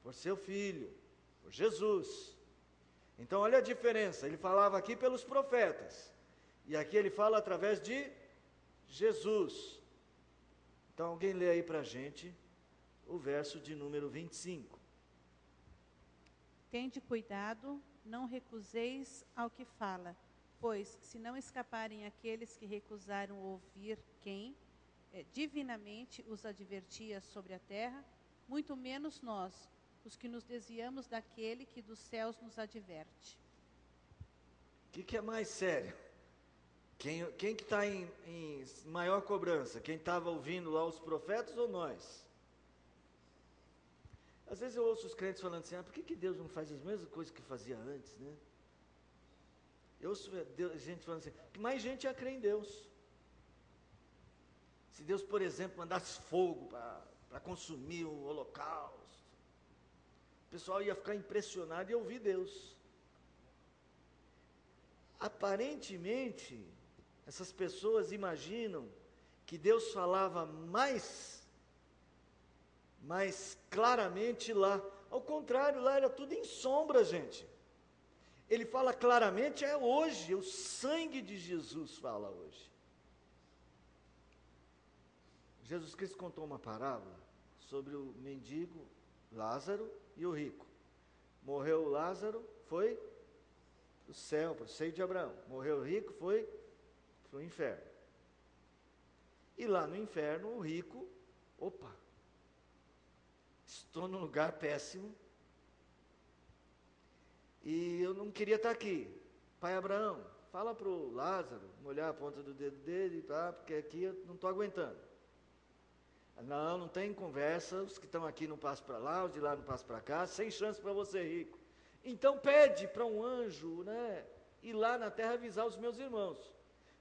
por seu Filho, por Jesus. Então olha a diferença, ele falava aqui pelos profetas, e aqui ele fala através de Jesus. Então alguém lê aí para a gente o verso de número 25. Tende cuidado, não recuseis ao que fala, pois se não escaparem aqueles que recusaram ouvir quem divinamente os advertia sobre a terra, muito menos nós, os que nos desviamos daquele que dos céus nos adverte. O que é mais sério? Quem que está em maior cobrança? Quem estava ouvindo lá os profetas ou nós? Às vezes eu ouço os crentes falando assim, por que Deus não faz as mesmas coisas que fazia antes, né? Eu ouço gente falando assim, que mais gente ia crer em Deus. Se Deus, por exemplo, mandasse fogo para consumir o holocausto, o pessoal ia ficar impressionado e ouvir Deus. Aparentemente, essas pessoas imaginam que Deus falava mais claramente lá. Ao contrário, lá era tudo em sombra, gente. Ele fala claramente, hoje, o sangue de Jesus fala hoje. Jesus Cristo contou uma parábola sobre o mendigo Lázaro e o rico. Morreu o Lázaro, foi para o céu, para o seio de Abraão. Morreu o rico, foi para o inferno. E lá no inferno, o rico, estou num lugar péssimo, e eu não queria estar aqui. Pai Abraão, fala para o Lázaro molhar a ponta do dedo dele, porque aqui eu não estou aguentando. Não tem conversa, os que estão aqui não passam para lá, os de lá não passam para cá, sem chance para você, rico. Então pede para um anjo, ir lá na terra avisar os meus irmãos.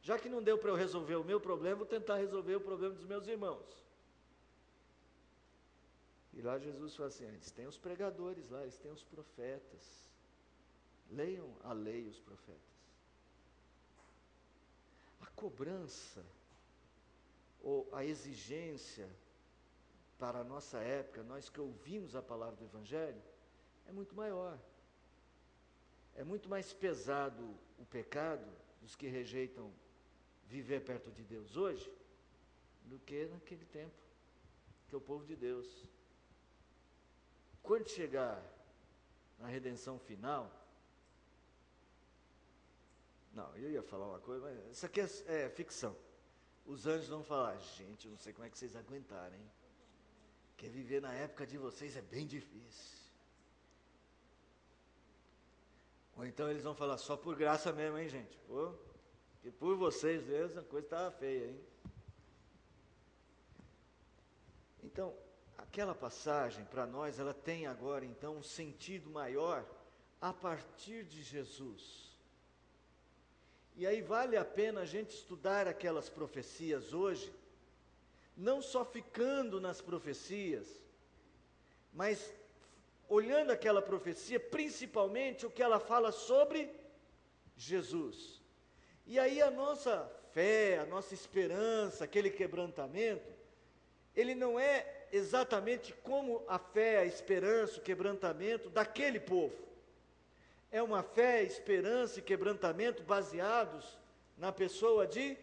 Já que não deu para eu resolver o meu problema, vou tentar resolver o problema dos meus irmãos. E lá Jesus fala assim, eles têm os pregadores lá, eles têm os profetas. Leiam a lei e os profetas. A cobrança, ou a exigência para a nossa época, nós que ouvimos a palavra do Evangelho, é muito maior. É muito mais pesado o pecado dos que rejeitam viver perto de Deus hoje, do que naquele tempo, que é o povo de Deus. Quando chegar na redenção final, eu ia falar uma coisa, mas isso aqui é ficção. Os anjos vão falar, gente, eu não sei como é que vocês aguentaram, hein? Porque viver na época de vocês é bem difícil. Ou então eles vão falar, só por graça mesmo, hein, gente? Porque por vocês mesmo a coisa estava feia, hein? Então, aquela passagem, para nós, ela tem agora, então, um sentido maior a partir de Jesus. E aí vale a pena a gente estudar aquelas profecias hoje, não só ficando nas profecias, mas olhando aquela profecia, principalmente o que ela fala sobre Jesus. E aí a nossa fé, a nossa esperança, aquele quebrantamento, ele não é exatamente como a fé, a esperança, o quebrantamento daquele povo. É uma fé, esperança e quebrantamento baseados na pessoa de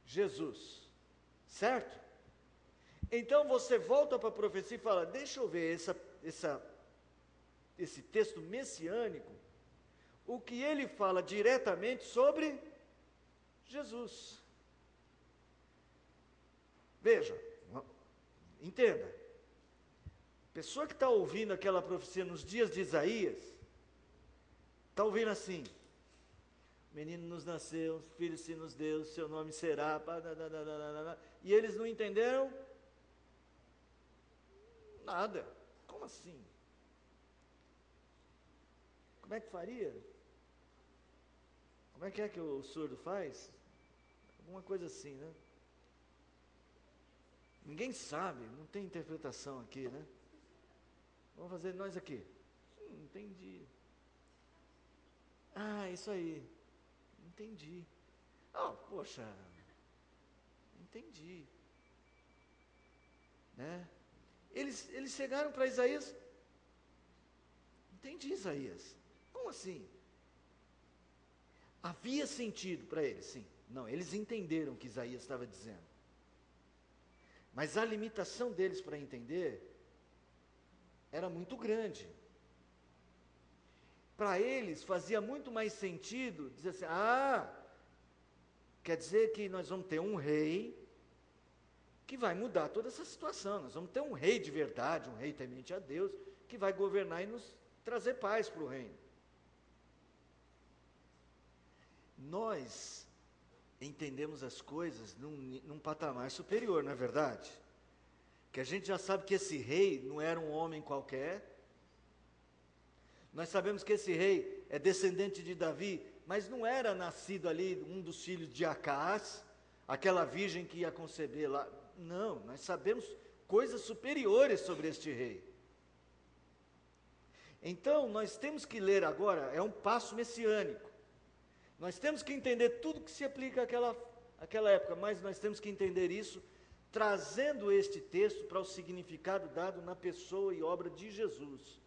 Jesus. Certo? Então você volta para a profecia e fala, deixa eu ver esse texto messiânico, o que ele fala diretamente sobre Jesus. Veja, entenda, a pessoa que está ouvindo aquela profecia nos dias de Isaías, está ouvindo assim, o menino nos nasceu, filho se nos deu, seu nome será, e eles não entenderam nada. Como assim? Como é que faria? Como é que o surdo faz? Alguma coisa assim, né? Ninguém sabe, não tem interpretação aqui, né? Vamos fazer nós aqui. Entendi. isso aí. Entendi. Oh, poxa, entendi. Né? Eles chegaram para Isaías. Entendi, Isaías. Como assim? Havia sentido para eles, sim. Não, eles entenderam o que Isaías estava dizendo. Mas a limitação deles para entender era muito grande. Para eles fazia muito mais sentido dizer assim, quer dizer que nós vamos ter um rei que vai mudar toda essa situação. Nós vamos ter um rei de verdade, um rei temente a Deus, que vai governar e nos trazer paz para o reino. Nós entendemos as coisas num patamar superior, não é verdade? Que a gente já sabe que esse rei não era um homem qualquer. Nós sabemos que esse rei é descendente de Davi, mas não era nascido ali um dos filhos de Acás, aquela virgem que ia conceber lá. Não, nós sabemos coisas superiores sobre este rei. Então, nós temos que ler agora, é um passo messiânico. Nós temos que entender tudo que se aplica àquela época, mas nós temos que entender isso trazendo este texto para o significado dado na pessoa e obra de Jesus.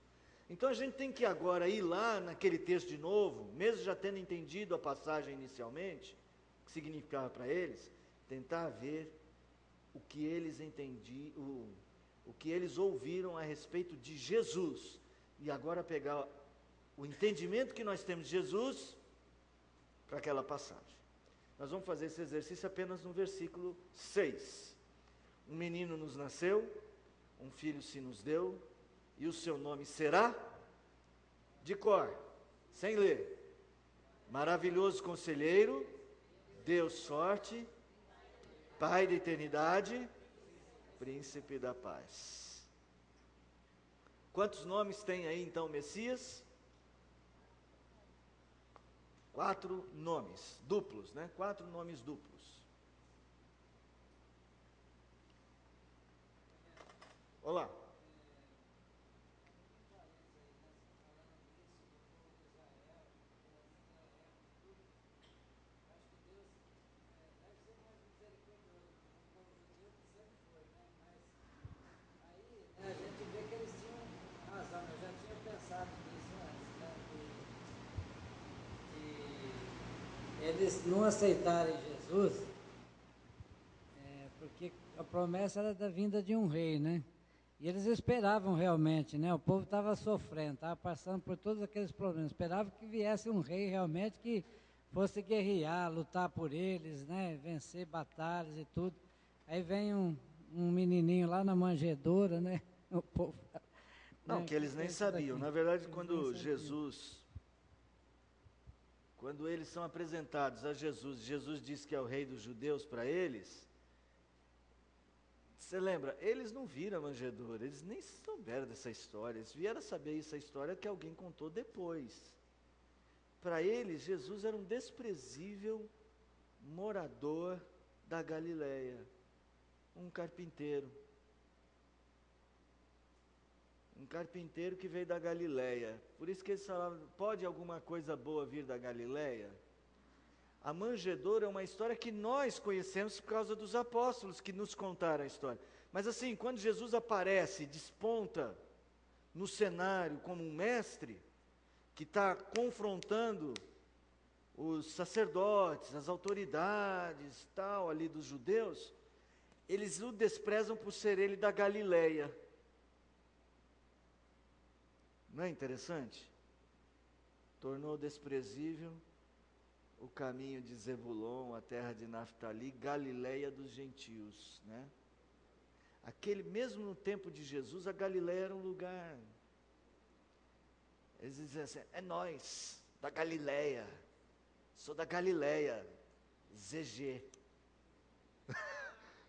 Então a gente tem que agora ir lá naquele texto de novo, mesmo já tendo entendido a passagem inicialmente, o que significava para eles, tentar ver o que eles entendiam, o que eles ouviram a respeito de Jesus, e agora pegar o entendimento que nós temos de Jesus para aquela passagem. Nós vamos fazer esse exercício apenas no versículo 6. Um menino nos nasceu, um filho se nos deu, e o seu nome será, de cor, sem ler, Maravilhoso Conselheiro, Deus Forte, Pai da Eternidade, Príncipe da Paz. Quantos nomes tem aí então Messias? 4 nomes, duplos, né? 4 nomes duplos. Olá. A gente vê que eles tinham razão, eu já tinha pensado nisso antes, né? De eles não aceitarem Jesus, porque a promessa era da vinda de um rei, né? E eles esperavam realmente, né? O povo estava sofrendo, estava passando por todos aqueles problemas, esperavam que viesse um rei realmente que fosse guerrear, lutar por eles, né? Vencer batalhas e tudo. Aí vem um menininho lá na manjedoura, né? O povo, não, né? que eles nem sabiam. Na verdade, quando eles são apresentados a Jesus, Jesus diz que é o rei dos judeus para eles. Você lembra? Eles não viram a manjedoura, eles nem souberam dessa história. Eles vieram saber essa história que alguém contou depois. Para eles, Jesus era um desprezível morador da Galileia, um carpinteiro. Um carpinteiro que veio da Galileia. Por isso que eles falavam, pode alguma coisa boa vir da Galileia? A manjedoura é uma história que nós conhecemos por causa dos apóstolos que nos contaram a história. Mas assim, quando Jesus aparece, desponta no cenário como um mestre, que está confrontando os sacerdotes, as autoridades, tal, ali dos judeus, eles o desprezam por ser ele da Galileia. Não é interessante? Tornou desprezível o caminho de Zebulon, a terra de Naftali, Galileia dos gentios, né? Mesmo no tempo de Jesus, a Galileia era um lugar. Eles diziam assim, é nós, da Galileia, sou da Galileia, ZG,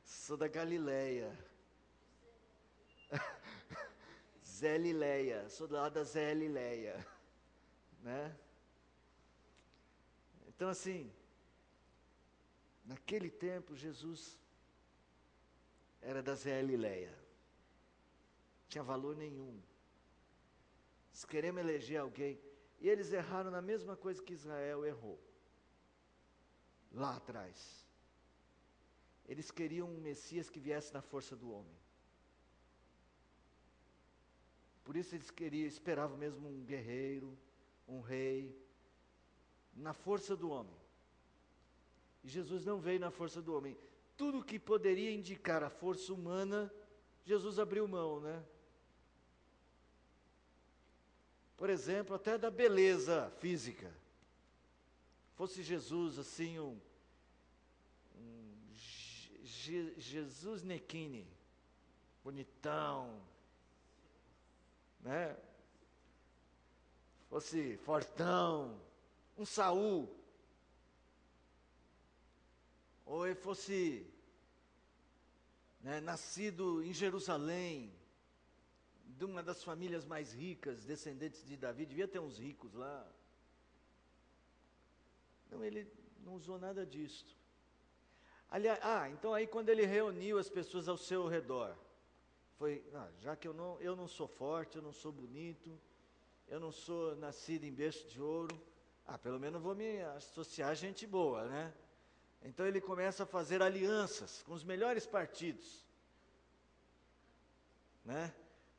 sou da Galileia, Zé Lileia, sou lá da Zé Lileia, né? Então assim, naquele tempo Jesus era da Zé Lileia, não tinha valor nenhum. Se queremos eleger alguém, E eles erraram na mesma coisa que Israel errou, lá atrás. Eles queriam um Messias que viesse na força do homem. Por isso eles esperavam mesmo um guerreiro, um rei, na força do homem. E Jesus não veio na força do homem. Tudo que poderia indicar a força humana, Jesus abriu mão, né? Por exemplo, até da beleza física. Fosse Jesus assim, Jesus Nequini, bonitão, né? Fosse fortão, um Saul, ou ele fosse, né, nascido em Jerusalém, de uma das famílias mais ricas, descendentes de Davi, devia ter uns ricos lá. Não, ele não usou nada disso. Aliás, então aí quando ele reuniu as pessoas ao seu redor, foi, já que eu não sou forte, eu não sou bonito, eu não sou nascido em berço de ouro, pelo menos vou me associar a gente boa, né? Então ele começa a fazer alianças com os melhores partidos, né?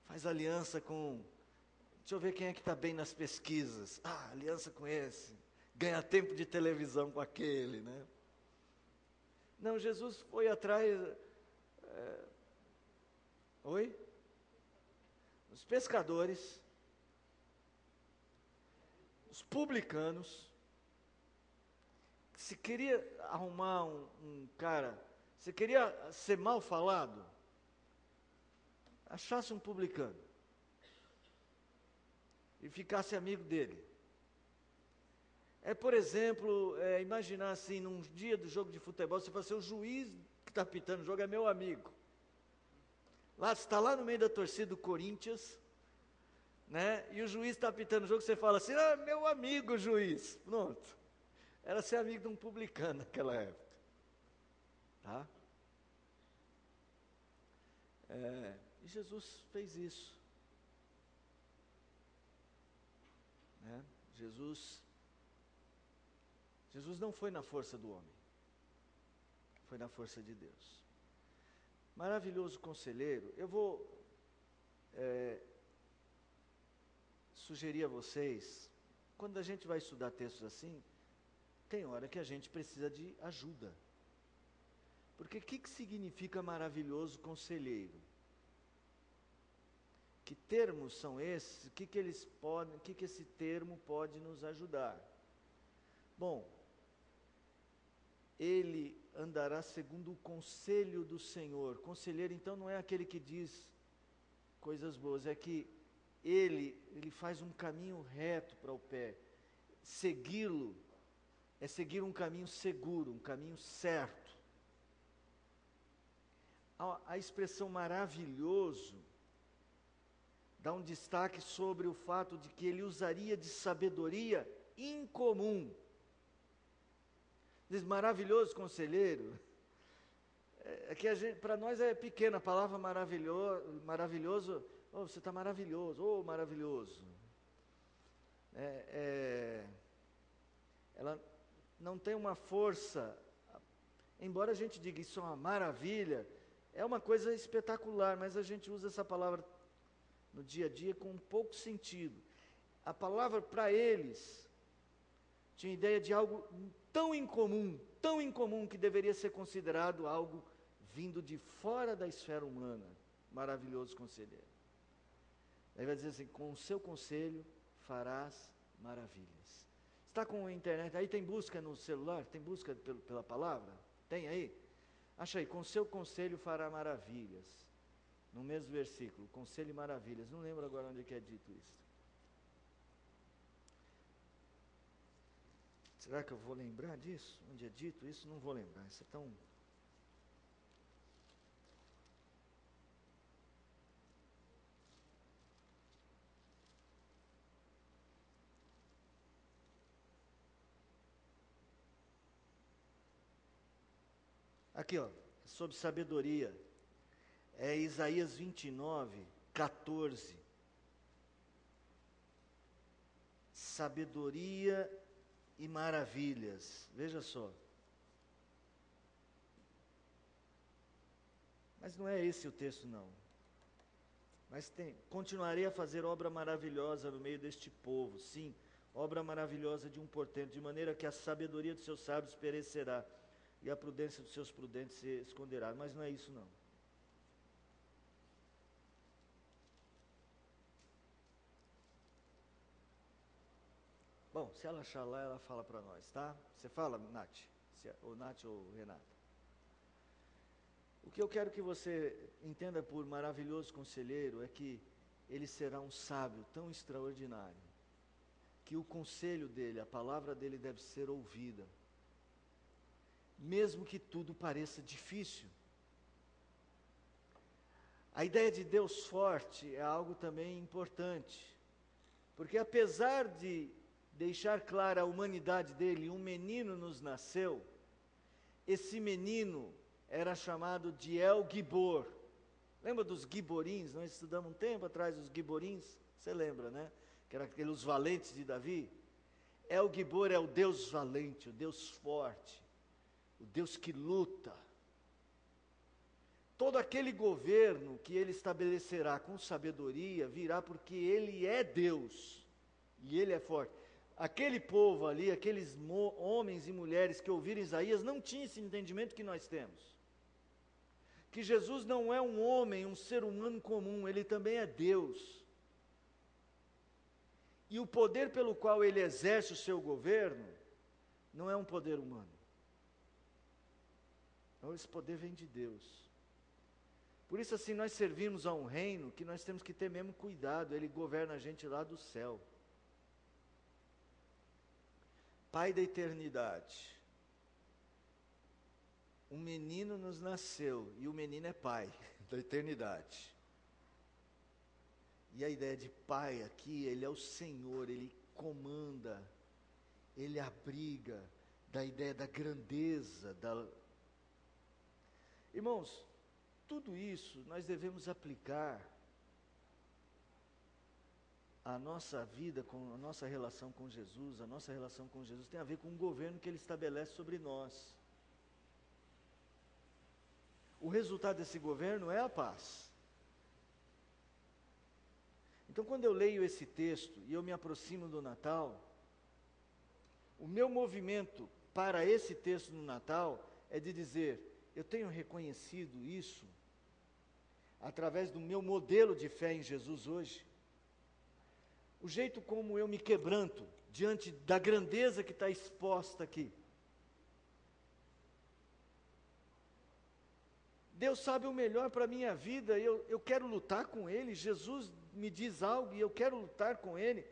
Faz aliança com, deixa eu ver quem é que está bem nas pesquisas, aliança com esse, ganha tempo de televisão com aquele, né? Não, Jesus foi atrás, os pescadores, os publicanos. Se queria arrumar um cara, se queria ser mal falado, achasse um publicano e ficasse amigo dele. Por exemplo, imaginar assim, num dia do jogo de futebol, você fala assim, o juiz que está pitando o jogo é meu amigo. Lá, você está lá no meio da torcida do Corinthians, né? E o juiz está pitando o jogo, você fala assim, meu amigo juiz. Pronto. Era ser amigo de um publicano naquela época. Tá? E Jesus fez isso. Né? Jesus não foi na força do homem, foi na força de Deus. Maravilhoso conselheiro. Eu vou sugerir a vocês, quando a gente vai estudar textos assim, tem hora que a gente precisa de ajuda. Porque o que significa maravilhoso conselheiro? Que termos são esses? O que esse termo pode nos ajudar? Bom, ele andará segundo o conselho do Senhor. Conselheiro, então, não é aquele que diz coisas boas, é que ele faz um caminho reto para o pé. Segui-lo é seguir um caminho seguro, um caminho certo. A expressão maravilhoso dá um destaque sobre o fato de que ele usaria de sabedoria incomum. Diz maravilhoso conselheiro, que para nós é pequena a palavra maravilhoso, você está maravilhoso, maravilhoso. Ela não tem uma força, embora a gente diga isso é uma maravilha, é uma coisa espetacular, mas a gente usa essa palavra no dia a dia com um pouco sentido. A palavra para eles tinha ideia de algo tão incomum que deveria ser considerado algo vindo de fora da esfera humana. Maravilhoso conselheiro. Aí vai dizer assim, com o seu conselho farás maravilhas. Está com a internet, aí tem busca no celular? Tem busca pela palavra? Tem aí? Acha aí, com o seu conselho fará maravilhas. No mesmo versículo, conselho e maravilhas. Não lembro agora onde é dito isso. Será que eu vou lembrar disso? Onde é dito isso? Não vou lembrar. Isso é tão... Aqui, sobre sabedoria. É Isaías 29, 14. sabedoria e maravilhas. Veja só. Mas não é esse o texto, não. Mas continuarei a fazer obra maravilhosa no meio deste povo, sim, obra maravilhosa de um portento, de maneira que a sabedoria dos seus sábios perecerá, e a prudência dos seus prudentes se esconderá. Mas não é isso, não. Bom, se ela achar lá, ela fala para nós, tá? Você fala, Nath? Ou Nath ou Renata? O que eu quero que você entenda por maravilhoso conselheiro é que ele será um sábio tão extraordinário, que o conselho dele, a palavra dele deve ser ouvida, mesmo que tudo pareça difícil. A ideia de Deus forte é algo também importante, porque apesar de deixar clara a humanidade dele, um menino nos nasceu, esse menino era chamado de El Gibor. Lembra dos Giborins? Nós estudamos um tempo atrás os Giborins, você lembra, né? Que eram aqueles valentes de Davi. El Gibor é o Deus valente, o Deus forte, o Deus que luta. Todo aquele governo que ele estabelecerá com sabedoria virá porque ele é Deus e ele é forte. Aquele povo ali, aqueles homens e mulheres que ouviram Isaías não tinham esse entendimento que nós temos. Que Jesus não é um homem, um ser humano comum, ele também é Deus. E o poder pelo qual ele exerce o seu governo não é um poder humano. Então, esse poder vem de Deus. Por isso, assim, nós servimos a um reino que nós temos que ter mesmo cuidado, ele governa a gente lá do céu. Pai da eternidade. Um menino nos nasceu, e o menino é pai da eternidade. E a ideia de pai aqui, ele é o Senhor, ele comanda, ele abriga, da ideia da grandeza. Irmãos, tudo isso nós devemos aplicar a nossa vida, com a nossa relação com Jesus. A nossa relação com Jesus tem a ver com o governo que ele estabelece sobre nós. O resultado desse governo é a paz. Então, quando eu leio esse texto e eu me aproximo do Natal, o meu movimento para esse texto no Natal é de dizer: eu tenho reconhecido isso através do meu modelo de fé em Jesus hoje. O jeito como eu me quebranto diante da grandeza que está exposta aqui. Deus sabe o melhor para a minha vida, eu quero lutar com Ele. Jesus me diz algo e eu quero lutar com Ele.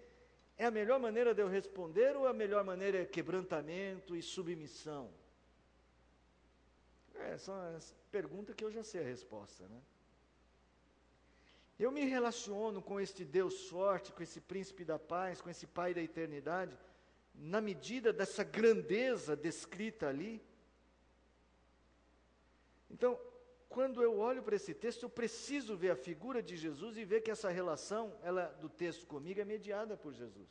É a melhor maneira de eu responder ou a melhor maneira é quebrantamento e submissão? Essa é uma pergunta que eu já sei a resposta, né? Eu me relaciono com este Deus forte, com esse príncipe da paz, com esse Pai da eternidade, na medida dessa grandeza descrita ali. Então, quando eu olho para esse texto, eu preciso ver a figura de Jesus e ver que essa relação, ela, do texto comigo, é mediada por Jesus.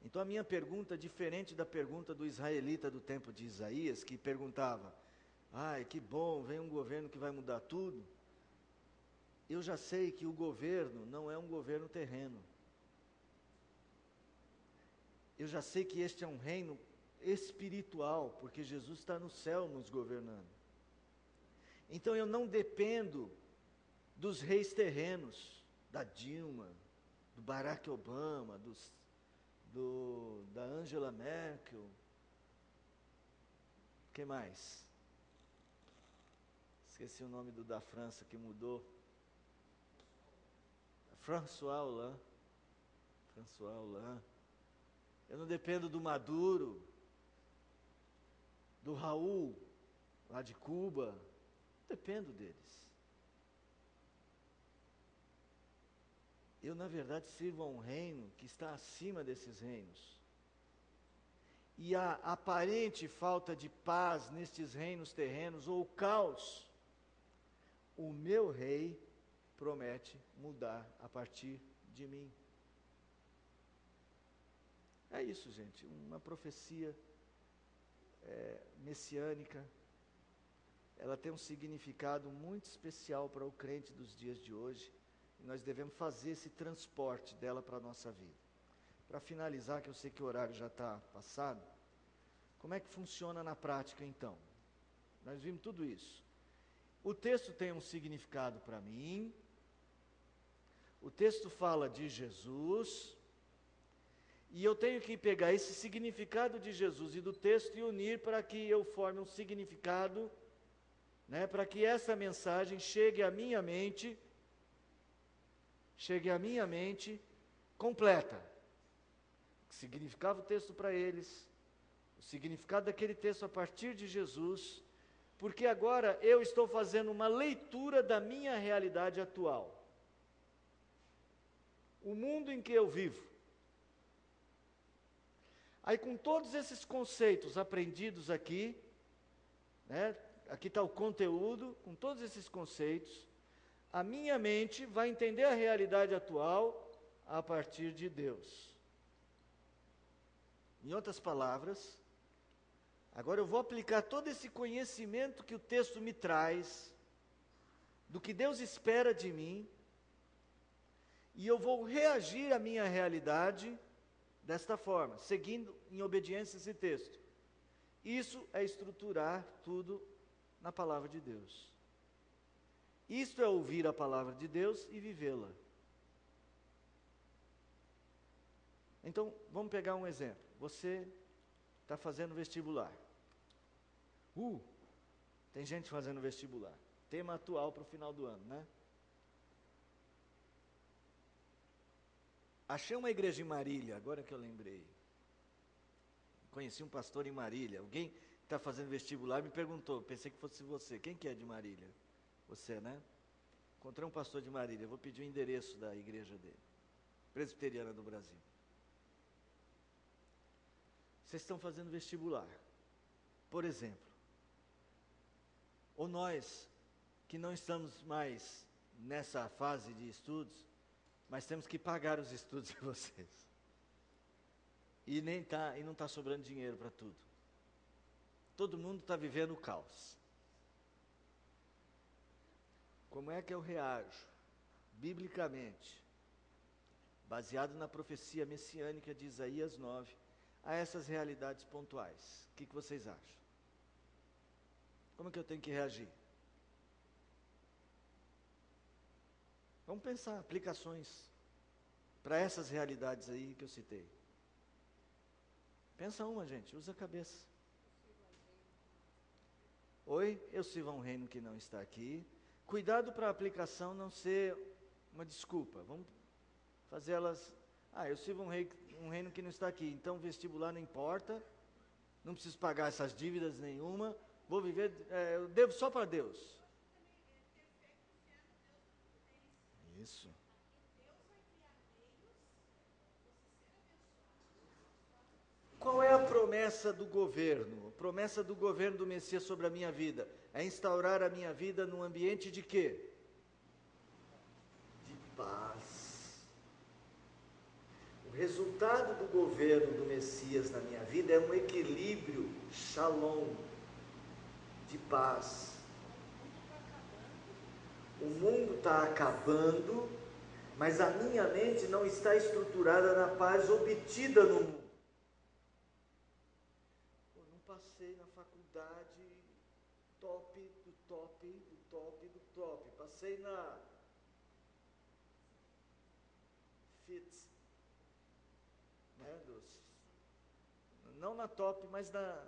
Então a minha pergunta, diferente da pergunta do israelita do tempo de Isaías, que perguntava: ai, que bom, vem um governo que vai mudar tudo. Eu já sei que o governo não é um governo terreno. Eu já sei que este é um reino espiritual, porque Jesus está no céu nos governando. Então eu não dependo dos reis terrenos, da Dilma, do Barack Obama, da Angela Merkel. Quem mais? Esqueci o nome da França que mudou. François Hollande. Eu não dependo do Maduro, do Raul, lá de Cuba. Não dependo deles. Eu, na verdade, sirvo a um reino que está acima desses reinos. E a aparente falta de paz nestes reinos terrenos, ou caos, o meu rei promete mudar a partir de mim. é isso, gente, uma profecia messiânica. Ela tem um significado muito especial para o crente dos dias de hoje, e nós devemos fazer esse transporte dela para a nossa vida. Para finalizar, que eu sei que o horário já está passado, como é que funciona na prática então? Nós vimos tudo isso. O texto tem um significado para mim, o texto fala de Jesus, e eu tenho que pegar esse significado de Jesus e do texto e unir para que eu forme um significado, para que essa mensagem chegue à minha mente completa. O que significava o texto para eles, o significado daquele texto a partir de Jesus, porque agora eu estou fazendo uma leitura da minha realidade atual. O mundo em que eu vivo. Aí com todos esses conceitos aprendidos aqui, aqui está o conteúdo, com todos esses conceitos, a minha mente vai entender a realidade atual a partir de Deus. Em outras palavras, agora eu vou aplicar todo esse conhecimento que o texto me traz, do que Deus espera de mim, e eu vou reagir à minha realidade desta forma, seguindo em obediência esse texto. Isso é estruturar tudo na palavra de Deus. Isto é ouvir a palavra de Deus e vivê-la. Então, vamos pegar um exemplo. Você está fazendo vestibular. Tem gente fazendo vestibular. Tema atual para o final do ano, né? Achei uma igreja em Marília, agora que eu lembrei. Conheci um pastor em Marília. Alguém que está fazendo vestibular me perguntou, pensei que fosse você. Quem que é de Marília? Você, né? Encontrei um pastor de Marília, vou pedir o endereço da igreja dele. Presbiteriana do Brasil. Vocês estão fazendo vestibular, por exemplo. Ou nós, que não estamos mais nessa fase de estudos, mas temos que pagar os estudos de vocês. E não está sobrando dinheiro para tudo. Todo mundo está vivendo o caos. Como é que eu reajo, biblicamente, baseado na profecia messiânica de Isaías 9, a essas realidades pontuais? O que vocês acham? Como é que eu tenho que reagir? Vamos pensar, aplicações para essas realidades aí que eu citei. Pensa uma, gente, usa a cabeça. Oi, eu sirvo a um reino que não está aqui. Cuidado para a aplicação não ser uma desculpa. Vamos fazer elas... eu sirvo um reino que não está aqui, então vestibular não importa, não preciso pagar essas dívidas nenhuma, vou viver, eu devo só para Deus. Isso. Qual é a promessa do governo? A promessa do governo do Messias sobre a minha vida é instaurar a minha vida num ambiente de quê? De paz. O resultado do governo do Messias na minha vida é um equilíbrio, shalom, de paz. O mundo está acabando, mas a minha mente não está estruturada na paz obtida no mundo. Eu não passei na faculdade top, do top, do top, do top. Passei na FITS, não na top, mas na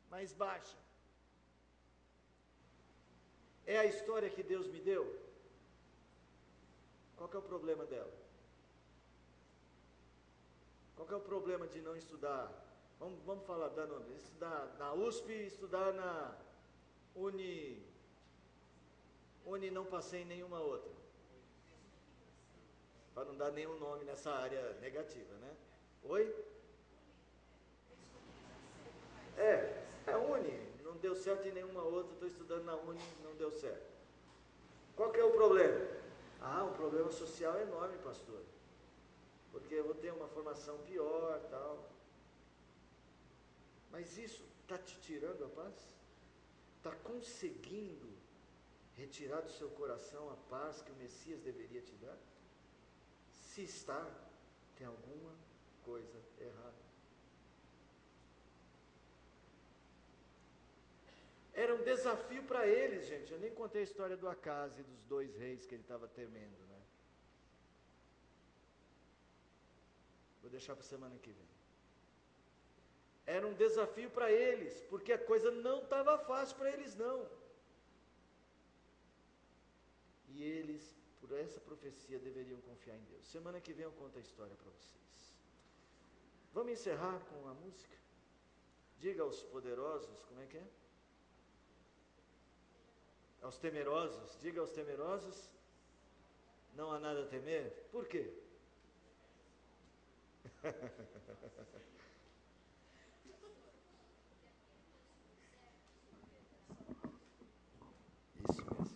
mais baixa. É a história que Deus me deu? Qual que é o problema dela? Qual que é o problema de não estudar? Vamos falar, dar nome. Estudar na USP, estudar na Uni não passei em nenhuma outra. Para não dar nenhum nome nessa área negativa, né? Oi? É Uni. Não deu certo em nenhuma outra, estou estudando na Uni, não deu certo. Qual que é o problema? O problema social é enorme, pastor. porque eu vou ter uma formação pior, tal. Mas isso está te tirando a paz? Está conseguindo retirar do seu coração a paz que o Messias deveria te dar? Se está, tem alguma coisa errada. Era um desafio para eles, gente. Eu nem contei a história do Acase e dos 2 reis que ele estava temendo, né? Vou deixar para semana que vem. Era um desafio para eles, porque a coisa não estava fácil para eles, não. E eles, por essa profecia, deveriam confiar em Deus. Semana que vem eu conto a história para vocês. Vamos encerrar com a música? Diga aos poderosos, como é que é? Aos temerosos, diga aos temerosos, não há nada a temer. Por quê? Isso mesmo.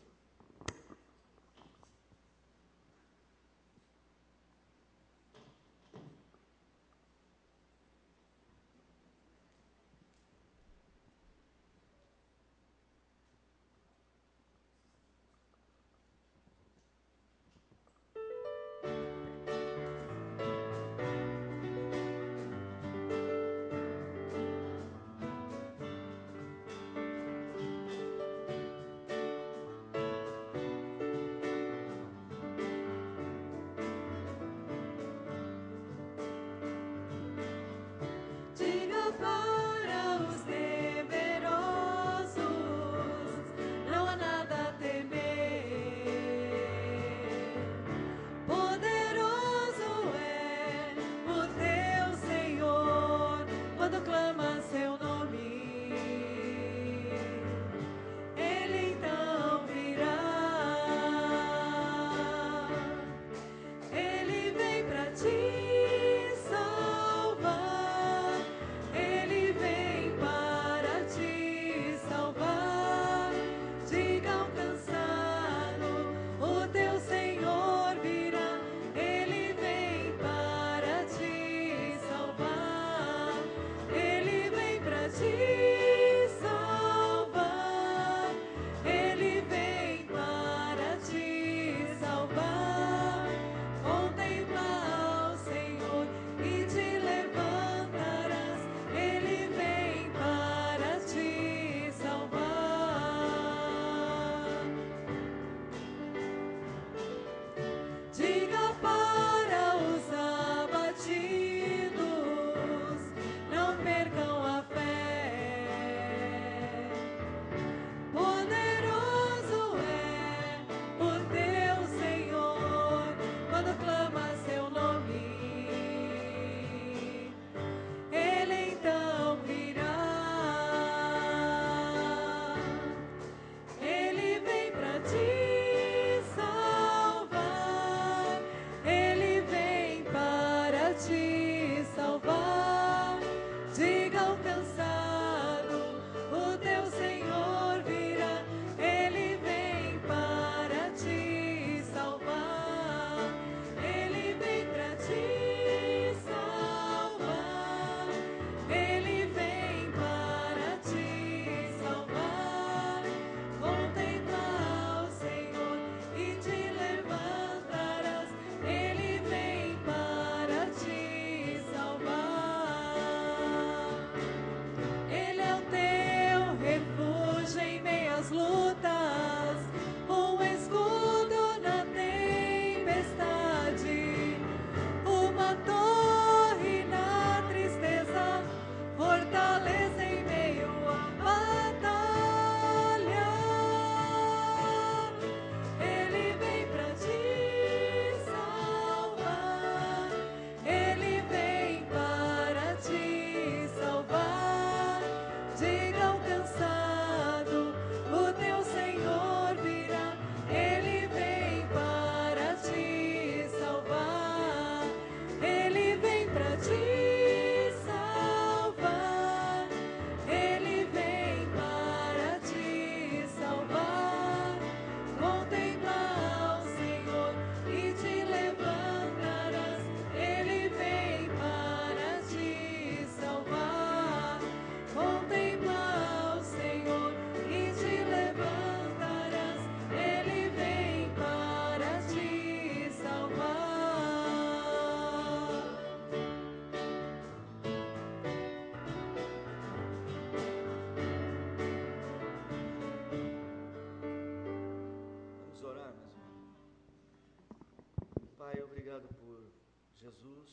Jesus,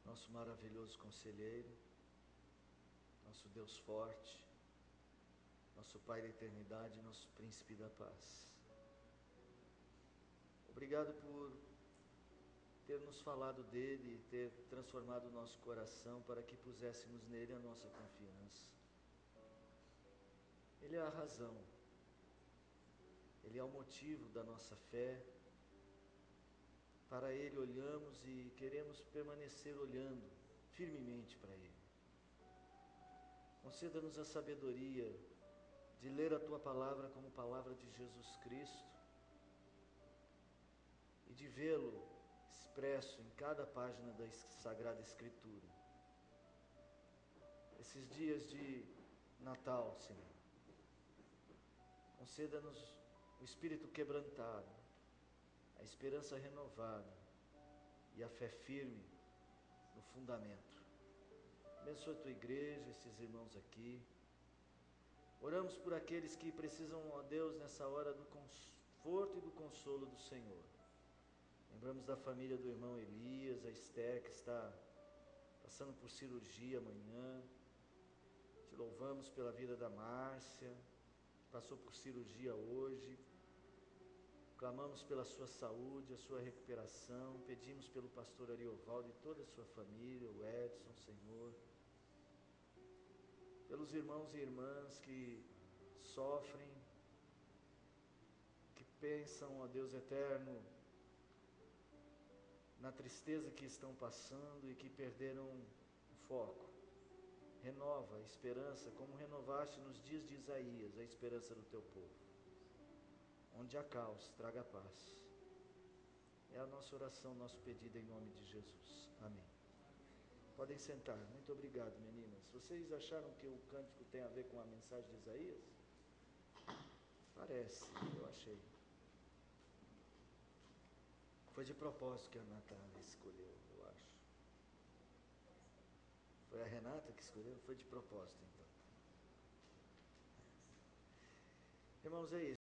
nosso maravilhoso conselheiro, nosso Deus forte, nosso Pai da eternidade, nosso Príncipe da paz. Obrigado por ter nos falado dele e ter transformado o nosso coração para que puséssemos nele a nossa confiança. Ele é a razão, ele é o motivo da nossa fé. Para ele olhamos e queremos permanecer olhando firmemente para ele. Conceda-nos a sabedoria de ler a tua palavra como palavra de Jesus Cristo e de vê-lo expresso em cada página da Sagrada Escritura. Esses dias de Natal, Senhor, conceda-nos o espírito quebrantado, a esperança renovada e a fé firme no fundamento. Abençoa a tua igreja, esses irmãos aqui. Oramos por aqueles que precisam, ó Deus, nessa hora do conforto e do consolo do Senhor. Lembramos da família do irmão Elias, a Esther, que está passando por cirurgia amanhã. Te louvamos pela vida da Márcia, que passou por cirurgia hoje. Clamamos pela sua saúde, a sua recuperação. Pedimos pelo pastor Ariovaldo e toda a sua família, o Edson, Senhor. Pelos irmãos e irmãs que sofrem, que pensam, ó Deus eterno, na tristeza que estão passando e que perderam o foco. Renova a esperança, como renovaste nos dias de Isaías, a esperança do teu povo. Onde há caos, traga paz. É a nossa oração, nosso pedido em nome de Jesus. Amém. Podem sentar. Muito obrigado, meninas. Vocês acharam que o cântico tem a ver com a mensagem de Isaías? Parece, eu achei. Foi de propósito que a Natália escolheu, eu acho. Foi a Renata que escolheu? Foi de propósito, então. Irmãos, é isso.